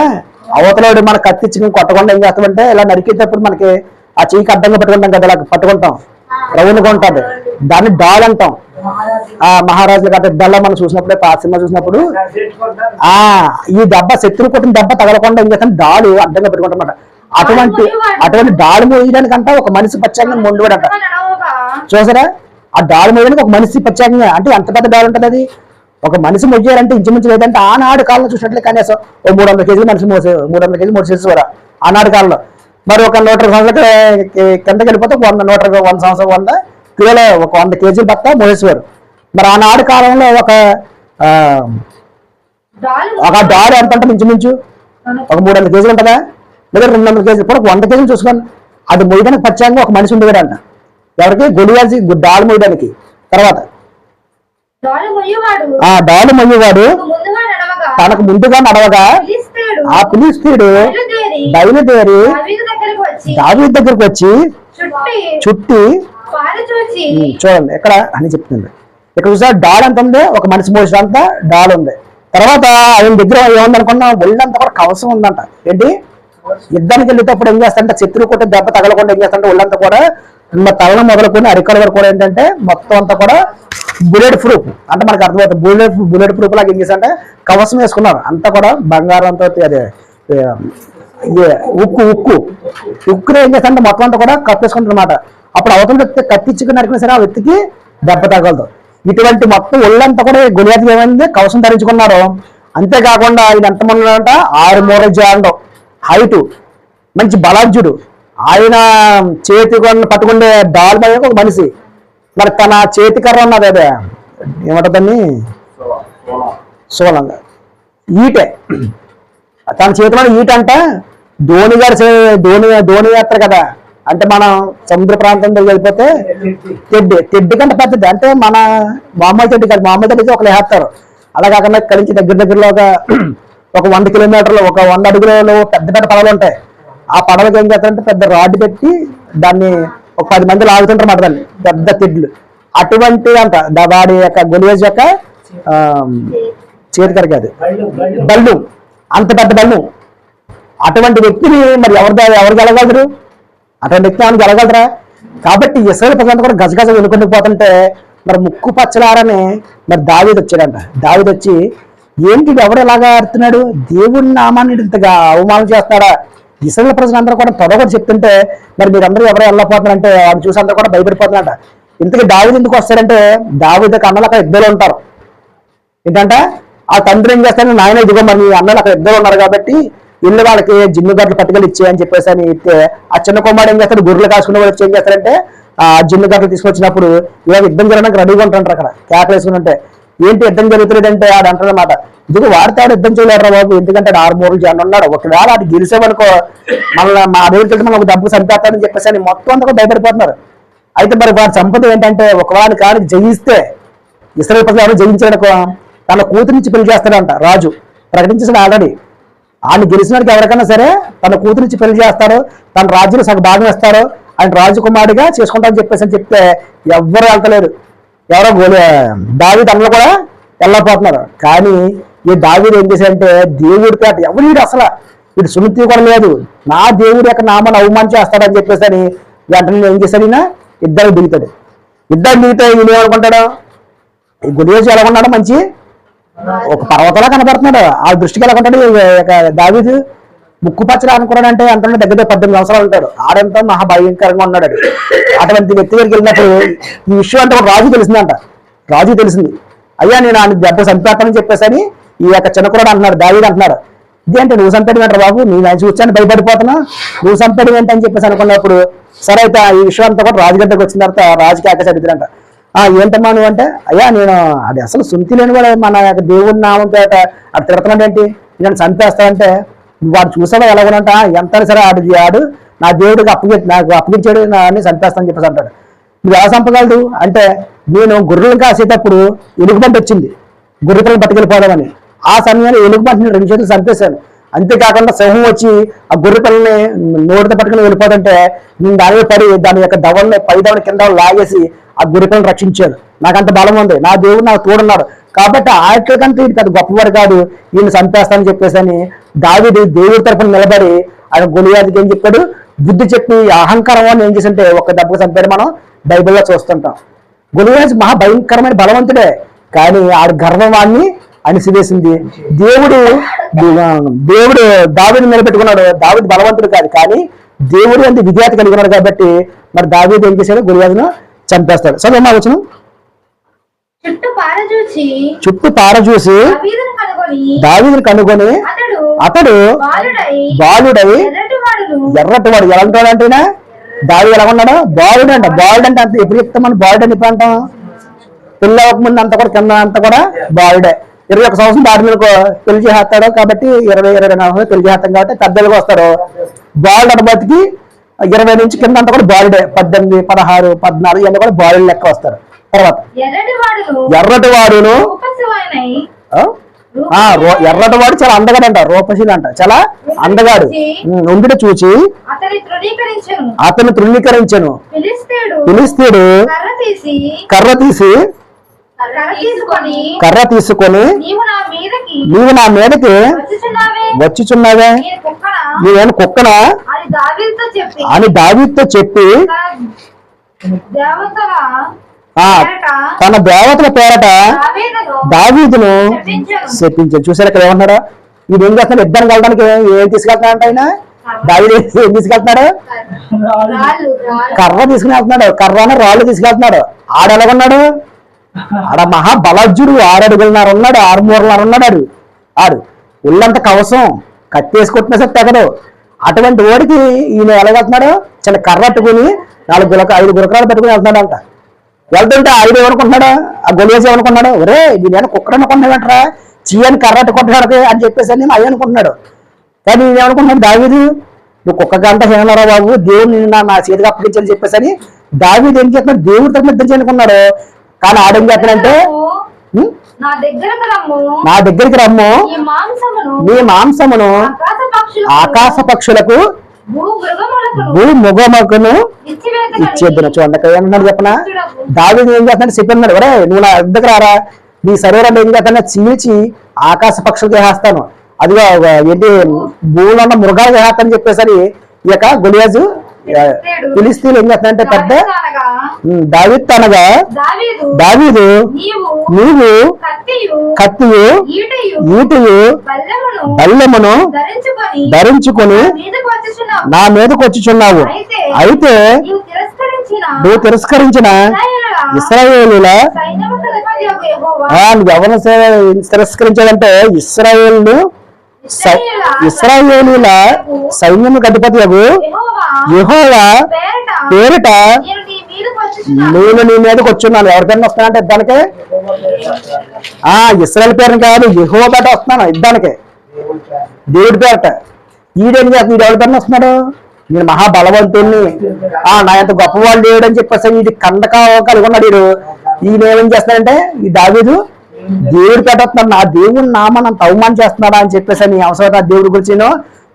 అవతలోడు మన కత్తిచ్చి కొట్టకుండా ఏం చేస్తామంటే ఇలా నరికేటప్పుడు మనకి ఆ చెయ్యికి అడ్డంగా పట్టుకుంటాం కదా, ఇలా పట్టుకుంటాం, రౌండ్గా ఉంటుంది. దాన్ని డాల్ అంటాం. ఆ మహారాజుల కట్ట యుద్ధాల్లో మనం చూసినప్పుడే, పాత సినిమా చూసినప్పుడు ఈ దెబ్బ శత్రువు కొట్టిన దెబ్బ తగలకుండా ఏం చేస్తాం? డాలు అడ్డంగా పెట్టుకుంటాం అన్నమాట. అటువంటి డాలు మోయడానికంట ఒక మనిషి ప్రత్యేకంగా మొండివాడట. నడవగా చూసారా, ఆ డాలు మోయడానికి ఒక మనిషి ప్రత్యేకంగా, అంటే ఎంత పెద్ద డాలు ఉంటుంది అది. ఒక మనిషి మొయ్యాలంటే ఇంచుమించు లేదంటే ఆనాడు కాలంలో చూసినట్లే కనీసం ఓ 300 కేజీలు మనిషి 300 కేజీలు మోసేసేవారు ఆనాడు కాలంలో. మరి ఒక 120 సంవత్సరాలు కిందకి వెళ్ళిపోతే 100 సంవత్సరం 100 కిలోల ఒక 100 కేజీలు బత్త మోసేసేవారు. మరి ఆనాడు కాలంలో ఒక డాలు ఎంత ఉంటుంది ఇంచుమించు ఒక 300 కేజీలు ఉంటుందా, లేదా 200 కేజీలు, ఇప్పుడు 100 కేజీలు చూసుకోండి. అది మొయ్యడానికి ప్రత్యేకంగా ఒక మనిషి ఉండేవాడు అంట. ఎవరికి? గొలియాసి డాలు మొయ్యడానికి. తర్వాత ఆ డాలు మొయ్యవాడు తనకు ముందుగా నడవగా ఆ ఫిలిష్తీయుడు బయలుదేరి దావీదు దగ్గరకు వచ్చి చుట్టి చూడండి ఎక్కడ అని చెప్తుంది. ఇక్కడ చూసా డాల్ ఎంత ఉంది, ఒక మనిషి మోసినంత డాల్ ఉంది. తర్వాత ఆయన దగ్గర ఏముందనుకున్నా ఒళ్ళంతా కూడా కవసం ఉందంట. ఏంటి? యుద్ధానికి వెళ్ళేటప్పుడు ఏం చేస్తారంటే శత్రువు కొట్టే దెబ్బ తగలకుండా ఏం చేస్తారంటే ఒళ్ళంతా కూడా తలను మొదలుకొని అరికల వరకు కూడా ఏంటంటే మొత్తం అంతా కూడా బుల్లెట్ ప్రూఫ్ అంటే మనకు అర్థమవుతుంది. బుల్లెట్ ప్రూఫ్ లాగా ఏం చేశారంటే కవసం వేసుకున్నారు. అంతా కూడా బంగారంతో అదే ఉక్కునే ఏం చేస్తారంటే మొత్తం అంతా కూడా కప్పేసుకుంటారు అనమాట. అప్పుడు అవతల వ్యక్తి కత్తిచ్చుకుని నరికినా సరే ఆ వ్యక్తికి దెబ్బ తగలదు. ఇటువంటి మొత్తం ఒళ్ళంతా కూడా గొలియాతు ఏమైంది కవసం ధరించుకున్నారు. అంతేకాకుండా ఆయన ఎంతమంది ఉన్నారంట 6 మూరల జాండం హైటు, మంచి బలాజ్యుడు. ఆయన చేతి పట్టుకుండే డాల్ మీద ఒక మనిషి. మరి తన చేతి కర్ర ఉన్నది అదే ఏమంటుందని సోలంగా ఈటే, తన చేతిలో ఈట అంట. ధోని యాత్ర కదా, అంటే మనం సముద్ర ప్రాంతంలో వెళ్ళిపోతే తెడ్డి కంటే పెద్దది. అంటే మన మామూలు తెడ్డి కాదు, మామూలు తెడ్డి ఒకరు వేస్తారు. అలా కాకుండా కలిసి దగ్గరలో ఒక 100 కిలోమీటర్లు ఒక 100 అడుగులలో పెద్ద పెద్ద పడవలు ఉంటాయి. ఆ పడవకి ఏం చేస్తారంటే పెద్ద రాడ్డు పెట్టి దాన్ని ఒక 10 మంది లాగుతుంటారు మాట, దాన్ని పెద్ద తెడ్లు. అటువంటి అంట వాడి యొక్క గొలియాజు యొక్క చేతి కరగ అది బల్లు, అంత పెద్ద బల్లు. అటువంటి వ్యక్తిని మరి ఎవరు గెలగలరు? అటువంటి వ్యక్తి ఆమె గెలగలరా? కాబట్టి ఇశ్రాయేలు ప్రజలంతా కూడా గజగజ వెనుకొని పోతుంటే మరి ముక్కు పచ్చలారని మరి దావీదు వచ్చాడంట. దావీదు వచ్చి ఏంటి ఎవరు ఎలాగా ఆడుతున్నాడు, దేవుడి నామాన్ని ఇంతగా అవమానం చేస్తున్నాడా? ఇశ్రాయేలు ప్రజలందరూ కూడా త్వరగా చెప్తుంటే మరి మీరందరూ ఎవరు వెళ్ళకపోతున్నారంటే వాడు చూసి అందరూ కూడా భయపడిపోతున్నారంట. ఇంతకీ దావీదు ఎందుకు వస్తాడంటే దావీదుకి అన్నలు అక్కడ ఇద్దరు ఉంటారు. ఏంటంటే ఆ తండ్రి ఏం చేస్తాడు, నాయన ఇదిగో మరి అన్నలు అక్కడ ఇద్దరు ఉన్నారు కాబట్టి ఇల్లు వాళ్ళకి జిన్ను గడ్డలు పట్టుకెళ్ళి ఇచ్చేయని చెప్పేసి అని ఇస్తే ఆ చిన్న కుమారుడు ఏం చేస్తాడు, గొర్రెలు కాసుకునే వాళ్ళు ఏం చేస్తారంటే ఆ జిన్ను గడ్డలు తీసుకొచ్చినప్పుడు ఇవాళ యుద్ధం జరగడానికి రెడీగా ఉంటారంటారు. అక్కడ కేకలు వేసుకుంటే ఏంటి యుద్ధం జరుగుతుందంటే ఆడు అంటారు అన్నమాట, ఇదిగో వాడితే ఆడు యుద్ధం చేయలేరు బాబు, ఎందుకంటే 6 మూరలు జనం ఉన్నాడు, ఒకవేళ అది గెలిచేవనుకో మన మా దేవుడికి మనం ఒక డబ్బు చంపేస్తాడని చెప్పేసి అని మొత్తం అంతా కూడా భయపడిపోతున్నారు. అయితే మరి వాడి సంపద ఏంటంటే ఒకవేళ కానీ జయిస్తే ఇశ్రాయేలు ప్రజలు ఎవరు జయించాడనుకో తన కూతురించి పెళ్లి చేస్తాడంట. రాజు ప్రకటించేసాడు ఆల్రెడీ. ఆయన గెలిచినాడికి ఎవరికైనా సరే తన కూతురించి పెళ్లి చేస్తారు, తన రాజ్యం సగ భాగం ఇస్తారు, ఆయన రాజకుమారుడిగా చేసుకుంటారని చెప్పేసి అని చెప్తే ఎవ్వరు వెళ్తలేరు. ఎవరో దావీదు అన్నలు కూడా వెళ్ళకపోతున్నారు. కానీ ఈ దావీదు ఏం చేశాడంటే దేవుడి పేట ఎవరు వీడు అసలు వీడు సున్నితి కూడా లేదు, నా దేవుడి యొక్క నామాన్ని అవమానం చేస్తాడని చెప్పేసి అని వెంటనే ఏం చేశాడు, ఈయన ఇద్దరు దిగుతాడు. ఇద్దరు దిగితే ఈయన ఏమనుకుంటాడు, ఈ గొలియాజు ఎలా ఉన్నాడు, మంచి ఒక పర్వతలా కనబడుతున్నాడు. ఆ దృష్టికి ఎలా ఉంటాడు దావీదు, ముక్కు పచ్చలా అనుకున్నాడంటే అంత దగ్గర 18 సంవత్సరాలు ఉంటాడు. ఆడంతా మహా భయంకరంగా ఉన్నాడు. అటువంటి వ్యక్తి దగ్గరికి వెళ్ళినప్పుడు ఈ విషయం అంతా ఒక రాజు తెలిసిందంట. రాజు తెలిసింది, అయ్యా నేను ఆయన దెబ్బ చంపేస్తానని చెప్పేసి అని ఈ యొక్క చిన్నకురాడు అంటున్నాడు. దావీదు అంటున్నాడు, ఇదేంటి నువ్వు చంపేయడం ఏంటారు బాబు, నేను ఆయన చూసాను భయపడిపోతున్నా, నువ్వు చంపేయడం ఏంటి అని చెప్పేసి అనుకున్నప్పుడు సరే అయితే ఈ విషయం అంతా కూడా రాజు దగ్గరకు వచ్చిన తర్వాత రాజుకి ఆకాశ అడుగుతాడంట, ఏంటమ్మా నువ్వు అంటే, అయ్యా నేను అది అసలు సుంతి లేని కూడా మన యొక్క దేవుడి నామంతో అటు తిడుతున్నాడు ఏంటి, నేను చంపేస్తానంటే వాడు చూసాడో ఎలా ఉన్నంట, ఎంత సరే ఆడు నా దేవుడికి నాకు అప్పగించాడు అని చంపేస్తానని చెప్పేసి అంటాడు. నువ్వు ఎలా చంపగలదు అంటే, నేను గొర్రెలను కాసేటప్పుడు ఎలుగుబంటి వచ్చింది గొర్రెలను పట్టుకెళ్ళిపోదామని, ఆ సమయంలో ఎలుగుబంటిని 2 చేతులు చంపేశాను. అంతేకాకుండా సింహం వచ్చి ఆ గొర్రె పిల్లని నోటితో పట్టుకుని వెళ్ళిపోతుంటే నేను దాని పడి దాని యొక్క దవల్ని పై దవని కింద లాగేసి ఆ గొర్రె పిల్లని రక్షించాను. నాకంత బలం ఉంది, నా దేవుడు నాకు తోడున్నాడు, కాబట్టి ఆటలకంటే ఇది పెద్ద గొప్పవాడు కాదు, ఈయన చంపేస్తానని చెప్పేసి అని దావీదు దేవుడి తరఫున నిలబడి ఆయన గొలియాతుకి ఏం చెప్పాడు, బుద్ధి చెప్పి అహంకారం అని ఏం చేసింటే ఒక దెబ్బకు చంపాడు. మనం బైబిల్లో చూస్తుంటాం. గొలియాతు మహా భయంకరమైన బలవంతుడే, కానీ ఆడు గర్వవాన్ని అణిసివేసింది. దేవుడు దావీదుని నిలబెట్టుకున్నాడు. దావీదు బలవంతుడు కాదు, కానీ దేవుడు అంటే విధేయత కలిగి ఉన్నాడు కాబట్టి మరి దావీదు ఏం చేశాడు, గొలియాతును చంపేస్తాడు. సరే మా వచనం, చుట్టూ పారచూసి దావీదుని కనుగొని అతడు బాలుడై ఎర్రటివాడు. ఎలాంటివాడు అంటేనా దావీదు ఎలా ఉన్నాడు, బాలుడు అంట. బాలుడు అంటే అంత ఎప్పుడు చెప్తాం మనం, బాలుడు అని ఎప్పుడు అంటాం, పెళ్ళి అవ్వకముందు అంతా కూడా కింద అంతా కూడా బాలుడే. 21 సంవత్సరం దాటి మీద పెళ్లి చేస్తాడు కాబట్టి 20-24 పెళ్లి చేస్తాం కాబట్టి పెద్దలుగా వస్తారు. బాలుడు అని బతికి 20 నుంచి కింద అంతా కూడా బాలుడే. 18, 16, 14 ఇవన్నీ కూడా బాలుడు లెక్క వస్తారు. తర్వాత ఎర్రటివాడును, ఎర్రటివాడు చాలా అందగాడు అంట, రూపశీలి అంట, చాలా అందగాడు ఉండి చూచి అతను తృణీకరించను. ఫిలిష్తీయుడు కర్ర తీసుకొని నీవు నా మీదకి వచ్చుచున్నావే, నీవేను కుక్కనా అని దావీదుతో చెప్పి తన దేవతల పేరట దావీదును శపించాడు. చూసారు ఇక్కడ ఏమన్నారా, వీడు ఏం చేస్తున్నాడు, యుద్ధానికి వెళ్ళడానికి ఏం తీసుకెళ్తున్నాడు ఆయన, దావీదు ఏం తీసుకెళ్తున్నాడు, కర్ర తీసుకుని వెళ్తున్నాడు. కర్రను రాళ్ళు తీసుకెళ్తున్నాడు. ఆడ ఎలాగున్నాడు, ఆడ మహాబలజ్జుడు, 6 అడుగులున్నర ఉన్నాడు, 6 మూరలున్నర ఉన్నాడు. ఆడు ఒళ్ళంత కవసం, కత్తేసుకుంటున్నా సరే తెగడు. అటువంటి ఓడికి ఈయన ఎలాగెళ్తున్నాడు, చిన్న కర్ర పట్టుకుని 5 గురకాలు పెట్టుకుని వెళ్తున్నాడు అంట. వెళ్తుంటే 5 ఏమనుకుంటున్నాడు, ఆ గొలియాసు ఏమనుకున్నాడు, ఒరే నేను కుక్కర్ అనుకున్నాడంటరా, చీయని కర్ర కొట్టుకున్నాడు అని చెప్పేసి నేను అయ్యి అనుకుంటున్నాడు. కానీ నేను ఏమనుకుంటున్నాడు, దావీదు నువ్వు కుక్క గంట చేయనరా బాబు, దేవుడు నిన్ను నా చేతికి అప్పగించాలని చెప్పేసి అని దావీదు ఏం చేస్తున్నాడు, దేవుడి తరఫున యుద్ధం చేయనుకున్నాడు. కానీ ఆడేం చేస్తాడంటే, నా దగ్గరికి రమ్ము, నీ మాంసమును ఆకాశ పక్షులకు భూమృగమును ఇచ్చేద్దును. చూడండి ఏమన్నాడు చెప్పనా, దావీదు ఏం చేస్తున్నాడు చెప్పన్నాడు, ఒరే నువ్వు నా దగ్గర రారా, నీ శరీరాన్ని ఏం చేస్తున్నా చీల్చి ఆకాశ పక్షులు చేస్తాను, అదిగో ఏంటి భూమిలో ఉన్న మృగాలు చేస్తానని చెప్పేసరి ఈ యొక్క గొలియాజు ఫిలిష్తీయులు ఏం చేస్తానంటే పెద్ద దావీదు అనగా దావీదు నీవు కత్తియు ఈటయు బల్లెమును ధరించుకొని నా మీదకు వచ్చుచున్నావు. అయితే నువ్వు తిరస్కరించిన ఇశ్రాయేలుల ఎవరిని తిరస్కరించాడంటే ఇశ్రాయేలుల సైన్యము అధిపతి యెహోవా పేరిట నేను నీ మీదకి వచ్చున్నాను. ఎవరికైనా వస్తానంటే యుద్ధానికి, ఇశ్రాయేల్ పేరుని కాదు, యెహోవా పేట వస్తున్నాను యుద్ధానికి, దేవుడి పేరట. ఈడేం చేస్తాను, వీడు ఎవరి పేరుని వస్తున్నాడు, నేను మహాబలవంతుణ్ణి, నా ఎంత గొప్పవాళ్ళు లేడు అని చెప్పేసి ఇది కండకా కలిగి ఉన్నాడు. ఈయన ఏమేం చేస్తాడంటే ఈ దావీదు దేవుడి పేట వస్తున్నాడు, నా దేవుడు నామని అంత అవమానం చేస్తున్నాడా అని చెప్పేసి అని అవసరం దేవుడి గురించి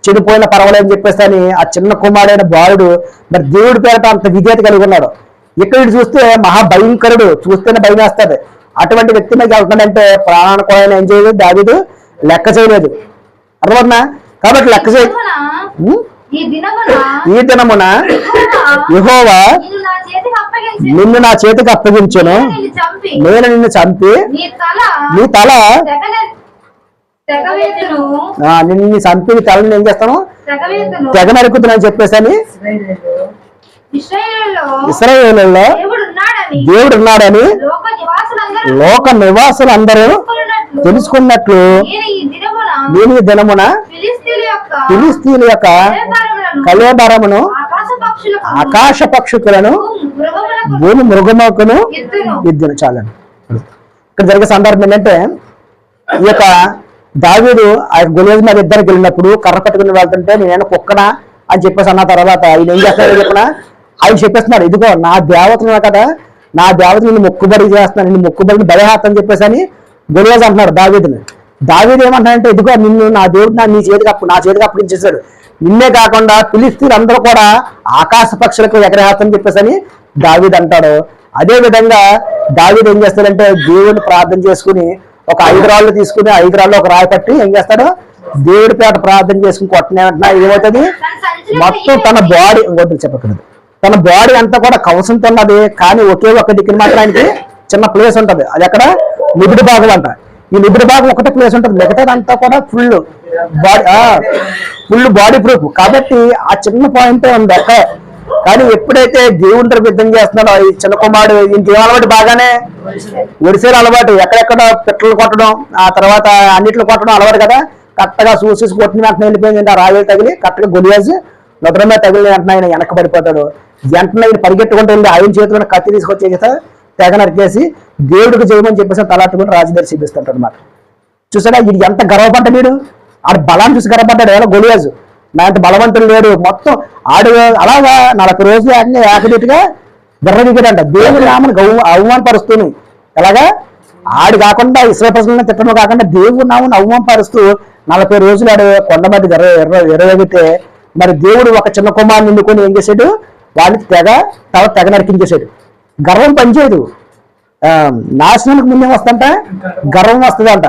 చెడిపోయిన పర్వాలేదని చెప్పేసి అని ఆ చిన్న కుమారుడైన బాలుడు మరి దేవుడి పేరట అంత విధేయత కలిగి ఉన్నాడు. ఇక్కడ చూస్తే మహాభయంకరుడు, చూస్తేనే భయం వేస్తాడు. అటువంటి వ్యక్తి మీద వెళ్తున్నాడంటే ప్రాణాన్ని కూడా ఏం చేయలేదు, దావీదు లెక్క చేయలేదు. అర్థమవుతుందా? కాబట్టి లెక్క చేయ ఈ దినమున యెహోవా నిన్ను నా చేతికి అప్పగించెను, నేను నిన్ను చంపి నీ తల నిన్ను చంపి నీ తలని ఏం చేస్తాను, తెగ నరుకుతున్నాను చెప్పేసి అని ఇశ్రాయేలులో దేవుడు ఉన్నాడని లోక నివాసులందరూ తెలుసుకున్నట్లు నేను ఈ దినమున ఫిలిష్తీయుల యొక్క కళేబరమును ఆకాశ పక్షులను భూమి మృగమును ఇద్దును. చాలండి. ఇక్కడ జరిగే సందర్భం ఏంటంటే ఈ యొక్క దావీదు ఆ గొలియాతు మీద యుద్ధానికి వెళ్ళినప్పుడు కర్ర పట్టుకుని వెళ్తుంటే నేను కుక్కనా అని చెప్పేసి అన్న తర్వాత ఆయన ఏం చేస్తాడో చెప్పిన ఆయన చెప్పేస్తున్నాడు, ఇదిగో నా దేవతను కదా, నా దేవత నిన్ను మొక్కుబడి చేస్తున్నాను, నిన్ను మొక్కుబడిని బలిహాతని చెప్పేసి అని గొలియాతు అంటున్నాడు దావీదుని. దావీదు ఏమంటాడంటే ఇదిగో నిన్ను నా దేవుడు నా చేతికి అప్పగించేశాడు. నిన్నే కాకుండా ఫిలిష్తీయులు అందరూ కూడా ఆకాశ పక్షులకు ఎగరేస్తానని చెప్పేసి అని దావీదు అంటాడు. అదే విధంగా దావీదు ఏం చేస్తాడంటే దేవుడిని ప్రార్థన చేసుకుని ఒక 5 రాళ్ళు తీసుకుని 5 రాళ్ళు ఒక రాయి పట్టి ఏం చేస్తాడు, దేవుడి పేట ప్రార్థన చేసుకుని కొట్టనే అంటున్నా ఏమవుతుంది, మొత్తం తన బాడీ ఇంకోటి చెప్పకూడదు, తన బాడీ అంతా కూడా కవసంతో ఉన్నది. కానీ ఒకే ఒక దిక్కున మాత్రం ఆయనకి చిన్న ప్లేస్ ఉంటది, అది అక్కడ నిబిడి భాగం అంట. ఈ నిద్ర భాగం ఒకటే ప్లేస్ ఉంటుంది, మిగతాదంతా కూడా ఫుల్ బాడీ ప్రూఫ్. కాబట్టి ఆ చిన్న పాయింటే ఉంది అక్కడ. కానీ ఎప్పుడైతే దేవుని తరపు యుద్ధం చేస్తున్నాడో ఈ చిన్న కుమారుడు, ఇంకేం అలవాటు బాగానే ఒడిసేలు అలవాటు, ఎక్కడెక్కడ పిట్టలు కొట్టడం, ఆ తర్వాత అన్నిట్లు కొట్టడం అలవాటు కదా. కరెక్ట్గా చూసి కొట్టిన వెంటనే వెళ్ళిపోయింది, ఆ రాయలు తగిలి కరెక్ట్గా గొలియాసి నొదల మీద తగిలిన వెంటనే ఆయన వెనక పడిపోతాడు. వెంటనే ఆయన పరిగెట్టుకుంటూ వెళ్ళి ఆయన చేతిలో కత్తి తీసుకొచ్చేసి తెగ నరికేసి దేవుడికి చేయమని చెప్పేసి తలాట్టుకుని రాజుదారి చూపిస్తాడు అనమాట. చూసాడా ఇది ఎంత గర్వపడ్డా వీడు, ఆడు బలాన్ని చూసి గర్వపడ్డాడు. ఎలా గొలియాజు నా అంత బలవంతులు లేడు, మొత్తం ఆడు అలాగా 40 రోజులు ఏకరీతిగా గర్రదిగాడంట. దేవుడి నామని అవమానపరుస్తూనే ఎలాగా ఆడు కాకుండా ఇస్రాయేలు ప్రజలను తిట్టడం కాకుండా దేవుడి నామని అవమానపరుస్తూ 40 రోజులు ఆడు కొండ మీద ఎర్రగితే మరి దేవుడు ఒక చిన్న కుమారుని నిండుకొని ఏం చేశాడు, వాళ్ళకి తెగ నరికించేశాడు. గర్వం పనిచేయదు, నాశనానికి ముందే వస్తుందంట, గర్వం వస్తుందంట.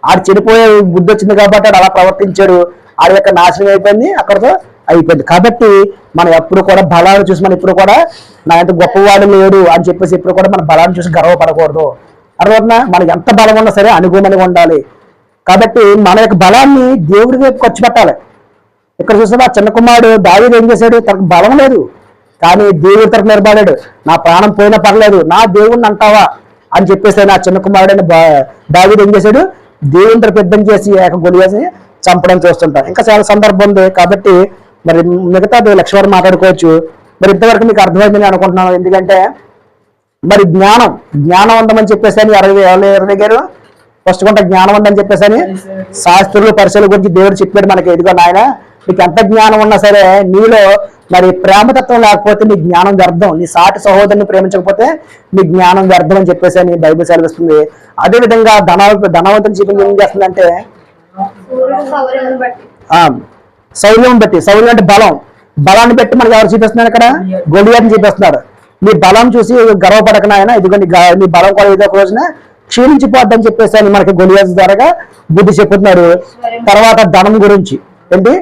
ఆడు చెడిపోయే బుద్ధి వచ్చింది కాబట్టి ఆడు అలా ప్రవర్తించాడు, ఆడి యొక్క నాశనం అయిపోయింది, అక్కడితో అయిపోయింది. కాబట్టి మనం ఎప్పుడు కూడా బలాన్ని చూసి మనం ఇప్పుడు కూడా నా ఎంత గొప్పవాడు లేడు అని చెప్పేసి ఇప్పుడు కూడా మన బలాన్ని చూసి గర్వపడకూడదు. అర్థమవుతుందా? మనకి ఎంత బలం ఉన్నా సరే అనుగుణంగా ఉండాలి. కాబట్టి మన యొక్క బలాన్ని దేవుడి వైపు ఖర్చు పెట్టాలి. ఇక్కడ చూస్తే చిన్న కుమారుడు దావీదు ఏం చేశాడు, తనకు బలం లేదు కానీ దేవుడి తరపు నిలబడాడు. నా ప్రాణం పోయినా పర్లేదు, నా దేవుణ్ణి అంటావా అని చెప్పేసి నా చిన్న కుమారుడైన దావీదు ఏం చేశాడు, దేవుని తరపు యుద్ధం చేసి గొలియాసి చంపడం చూస్తుంటాం. ఇంకా చాలా సందర్భం ఉంది. కాబట్టి మరి మిగతా లక్ష్మణ్ మాట్లాడుకోవచ్చు. మరి ఇంతవరకు మీకు అర్థమైందని అనుకుంటున్నాను. ఎందుకంటే మరి జ్ఞానవంతం చెప్పేసి అని ఎవరు దిగారు, ఫస్ట్ కొంత జ్ఞానవంతం అని చెప్పేసి అని శాస్త్రులు పరిశీలన గురించి దేవుడు చెప్పాడు మనకి. ఇదిగో నాయన నీకు ఎంత జ్ఞానం ఉన్నా సరే నీలో మరి ప్రేమతత్వం లేకపోతే నీ జ్ఞానం వ్యర్థం, నీ సాటి సహోదరుని ప్రేమించకపోతే నీ జ్ఞానం వ్యర్థం అని చెప్పేసి అని బైబిల్ సెలవిస్తుంది. అదేవిధంగా ధనవంతుని జీవితం ఏం చేస్తుందంటే శౌర్యం బట్టి, శౌర్యం అంటే బలాన్ని బట్టి మనకి ఎవరు చూపిస్తున్నారు, ఇక్కడ గొలియాతని చూపిస్తున్నాడు. నీ బలం చూసి గర్వపడక నాయన, ఇదిగోండి నీ బలం కూడా ఏదో ఒక రోజున క్షీణించిపోద్దని చెప్పేసి అని మనకి గొలియాతు ద్వారా బుద్ధి చెప్పుతున్నాడు. తర్వాత ధనం గురించి ఏంటి,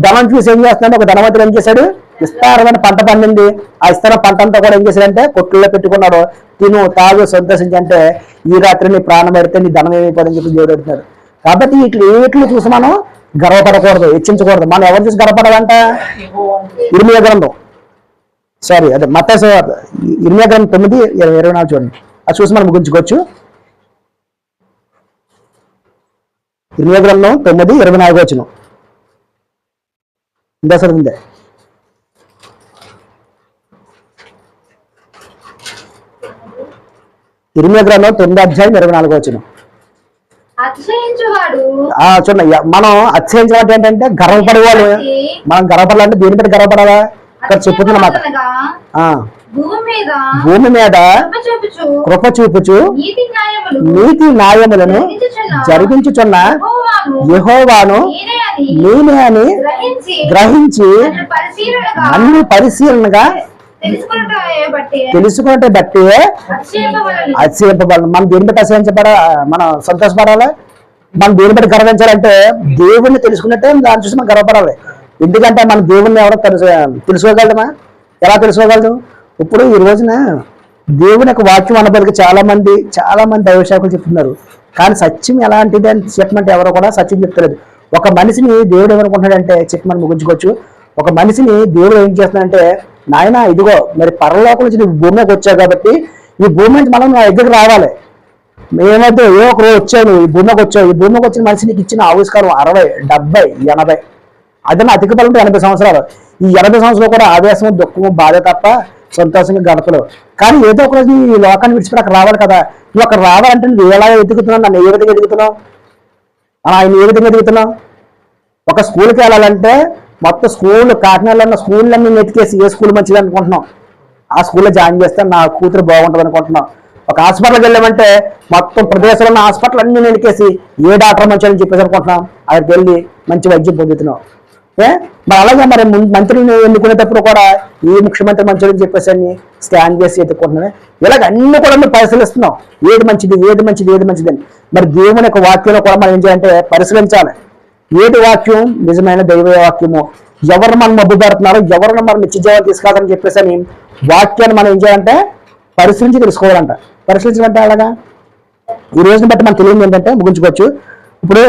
ధనం చూసి ఏం చేస్తున్నాడు, ఒక ధనవంతుడు ఏం చేశాడు, విస్తారమైన పంట పండింది. ఆ విస్తారమైన పంట అంతా కూడా ఏం చేశాడంటే కొట్టుల్లో పెట్టుకున్నాడు, తిను తాగు సంతోషించి. అంటే ఈ రాత్రి నీ ప్రాణం పెడితే నీ ధనం ఏమైపోదని చెప్పి దేవుడు అడుగుతున్నాడు. కాబట్టి వీటిని చూసి మనం గర్వపడకూడదు, హెచ్చించకూడదు. మనం ఎవరు చూసి గర్వపడాలంట, ఇర్మియా గ్రంథం, సారీ అదే మత్తయి సువార్త, ఇర్మియా గ్రంథం 9:24 చూడండి. అది చూసి మనం ముగించుకోవచ్చు. ఇర్మియా గ్రంథం 9:24 ఇందా సార్ ఉందే. ఇర్మియా గ్రంథం 9:24 చూడండి. మనం అతిశయించడం అంటే ఏంటంటే గర్వపడేవాళ్ళు. మనం గర్వపడాలంటే దేని మీద గర్వపడాలా ఇక్కడ చెప్పుతున్నమాట. భూమి మీద కృప చూపుచు నీతి న్యాయములను జరిగించుచున్న యెహోవాను నేనే అని గ్రహించి అన్ని పరిశీలనగా తెలుసుకుంటే బట్టి అతిశయింపబడాలి. మనం దేని బట్టి మనం సంతోషపడాలి, మనం దేని బట్టి గర్వించాలంటే దేవుణ్ణి తెలుసుకున్నట్టే దాన్ని చూసి మనం గర్వపడాలి. ఎందుకంటే మన దేవుణ్ణి ఎవరో తెలుసుకోగలమా, ఎలా తెలుసుకోగలదు? ఇప్పుడు ఈ రోజున దేవుని యొక్క వాక్యం అనబడికి చాలా మంది దైవశాఖలు చెప్తున్నారు. కానీ సత్యం ఎలాంటిది అని చెప్పమంటే ఎవరో కూడా సత్యం చెప్తలేదు. ఒక మనిషిని దేవుడు ఏమనుకుంటున్నాడంటే చెప్పమని ముగించుకోవచ్చు. ఒక మనిషిని దేవుడు ఏం చేస్తున్నాడంటే, నాయన ఇదిగో మరి పరలోకం నుంచి నువ్వు భూమికి వచ్చావు కాబట్టి ఈ భూమి నుంచి మనం నా దగ్గరికి రావాలి. ఏమవుతుందో ఏ ఒక రోజు వచ్చావు, ఈ భూమికి వచ్చావు. ఈ భూమికి వచ్చిన మనిషి నీకు ఇచ్చిన ఆవిష్కారం 60, 70, 80, అదన్నా అధిక బలం 80 సంవత్సరాలు. ఈ 80 సంవత్సరాలు కూడా ఆవేశం, దుఃఖము, బాధ తప్ప సంతోషంగా గడపలు. కానీ ఏదో ఒక రోజు ఈ లోకాన్ని విడిచిపెట్టి అక్కడ రావాలి కదా. నువ్వు అక్కడ రావాలంటే నువ్వు ఎలా ఎదుగుతున్నావు, నన్ను ఏ విధంగా ఎదుగుతున్నావు, ఆయన ఏ విధంగా ఎదుగుతున్నావు? ఒక స్కూల్కి వెళ్ళాలంటే మొత్తం స్కూల్ కాకినాడలో ఉన్న స్కూళ్ళన్నీ నెతికేసి ఏ స్కూల్ మంచిది అనుకుంటున్నాం, ఆ స్కూల్లో జాయిన్ చేస్తే నా కూతురు బాగుంటుంది అనుకుంటున్నాం. ఒక హాస్పిటల్కి వెళ్ళామంటే మొత్తం ప్రదేశంలో ఉన్న హాస్పిటల్ అన్ని నెతికేసి ఏ డాక్టర్ మంచిదని చెప్పేసి అనుకుంటున్నాం. అక్కడికి వెళ్ళి మంచి వైద్యం పొందుతున్నాం. మరి అలాగే మరి మంత్రిని ఎన్నుకునేటప్పుడు కూడా ఈ ముఖ్యమంత్రి మంచిదని చెప్పేసి అన్ని స్కాన్ చేసి ఎత్తుకుంటున్నాయి. ఇలాగ అన్ని కూడా మేము పరిశీలిస్తున్నాం, ఏది మంచిది అని. మరి దేవుని యొక్క వాక్యంలో కూడా మనం ఏం చేయాలంటే పరిశీలించాలి. ఏది వాక్యం నిజమైన దైవ వాక్యము, ఎవరు మనం మబ్బు పెడుతున్నారో, ఎవరిని మనం నిత్యజీవాలు తీసుకెళ్తారని చెప్పేసి అని వాక్యాన్ని మనం ఏం చేయాలంటే పరిశీలించి తెలుసుకోవాలంట. పరిశీలించాలంటే అలాగా ఈ రోజుని బట్టి మనకు తెలియదు ఏంటంటే ముగించుకోవచ్చు. ఇప్పుడు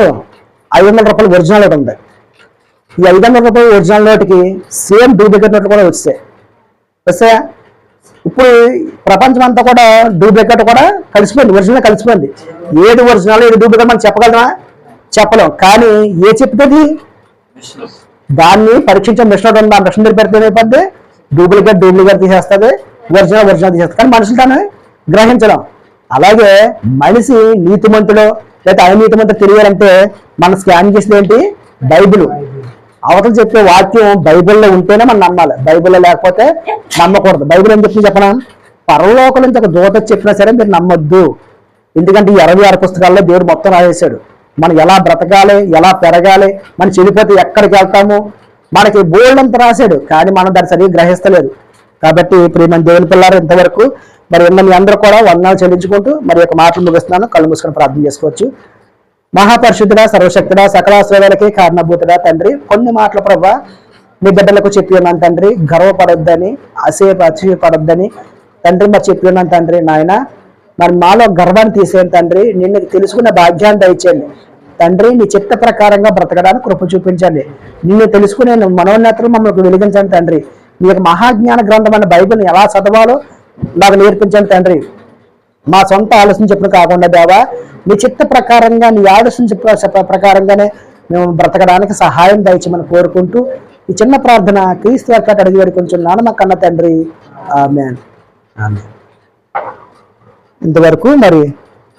500 రూపాయలు ఒరిజినల్ నోట్ ఉంది. ఈ 500 రూపాయలు ఒరిజినల్ నోటుకి సేమ్ డూప్లికేట్ నోట్లు కూడా వస్తాయా? ఇప్పుడు ప్రపంచం అంతా కూడా డూప్లికేట్ కూడా కలిసిపోయింది, ఒరిజినల్ కలిసిపోయింది. ఏది ఒరిజినల్ ఏది డూప్లికేట్ మనం చెప్పగలమా? చెప్పలేం. కానీ ఏ చెప్తుంది దాన్ని పరీక్షించే మిషన్ ఉంది. ఆ మిషన్ పెడితే ఏమైపోద్ది? డూప్లికేట్ తీసేస్తుంది, ఒరిజినల్ తీసేస్తుంది. కానీ మనుషులు దాన్ని గ్రహించడం. అలాగే మనిషి నీతిమంతులో లేదా అవినీతిమంతులు తెలియాలంటే మనం స్కాన్ చేసేది ఏంటి? బైబిల్. అవతల చెప్పే వాక్యం బైబిల్లో ఉంటేనే మనం నమ్మాలి, బైబిల్లో లేకపోతే నమ్మకూడదు. బైబిల్ ఏం చెప్తుంది చెప్పనా? పరలోకం నుంచి ఒక దూత చెప్పినా సరే మీరు నమ్మొద్దు. ఎందుకంటే ఈ 66 పుస్తకాల్లో దేవుడు మొత్తం రాసేశాడు. మనం ఎలా బ్రతకాలి, ఎలా పెరగాలి, మనం చెడిపోతే ఎక్కడికి వెళ్తాము, మనకి బోల్డ్ అంతా రాశాడు. కానీ మనం దాన్ని సరిగ్గా గ్రహిస్తలేదు. కాబట్టి ప్రియమైన దేవుని పిల్లారు, ఇంతవరకు మరి మీ అందరూ కూడా వందనాలు చెల్లించుకుంటూ మరి యొక్క మాటలు ముగిస్తున్నాను. కళ్ళు మూసుకొని ప్రార్థన చేసుకోవచ్చు. మహాపరిశుద్ధుడా, సర్వశక్తుడా, సకలాశ్రయాలకి కారణభూతుడా తండ్రి, కొన్ని మాటలు ప్రభా నీ బిడ్డలకు చెప్పి ఉన్నాను తండ్రి. గర్వపడొద్దని, అసూయపడొద్దని తండ్రి మరి చెప్పి ఉన్నాను తండ్రి. నాయన మరి మాలో గర్వాన్ని తీసేయండి తండ్రి. నిన్ను తెలుసుకున్న భాగ్యాన్ని దయచేయండి తండ్రి. నీ చిత్త ప్రకారంగా బ్రతకడానికి కృప చూపించండి. నిన్ను తెలుసుకునే మనోన్నతలు మమ్మల్ని వెలిగించండి తండ్రి. నీ యొక్క మహాజ్ఞాన గ్రంథం అనే బైబిల్ని ఎలా చదవాలో నాకు నేర్పించండి తండ్రి. మా సొంత ఆలోచన చెప్పిన కాకుండా దేవా నీ చిత్త ప్రకారంగా, నీ ఆలోచన చెప్పిన ప్రకారంగానే మేము బ్రతకడానికి సహాయం దయచేయమని కోరుకుంటూ ఈ చిన్న ప్రార్థన క్రీస్తు యొక్క అడిగి వేడుకుంటున్నాను మా కన్న తండ్రి. ఆమేన్. ఇంతవరకు మరి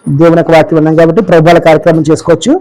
దేవుని యొక్క వాక్యం ఉన్నాం కాబట్టి ప్రభువుల కార్యక్రమం చేసుకోవచ్చు.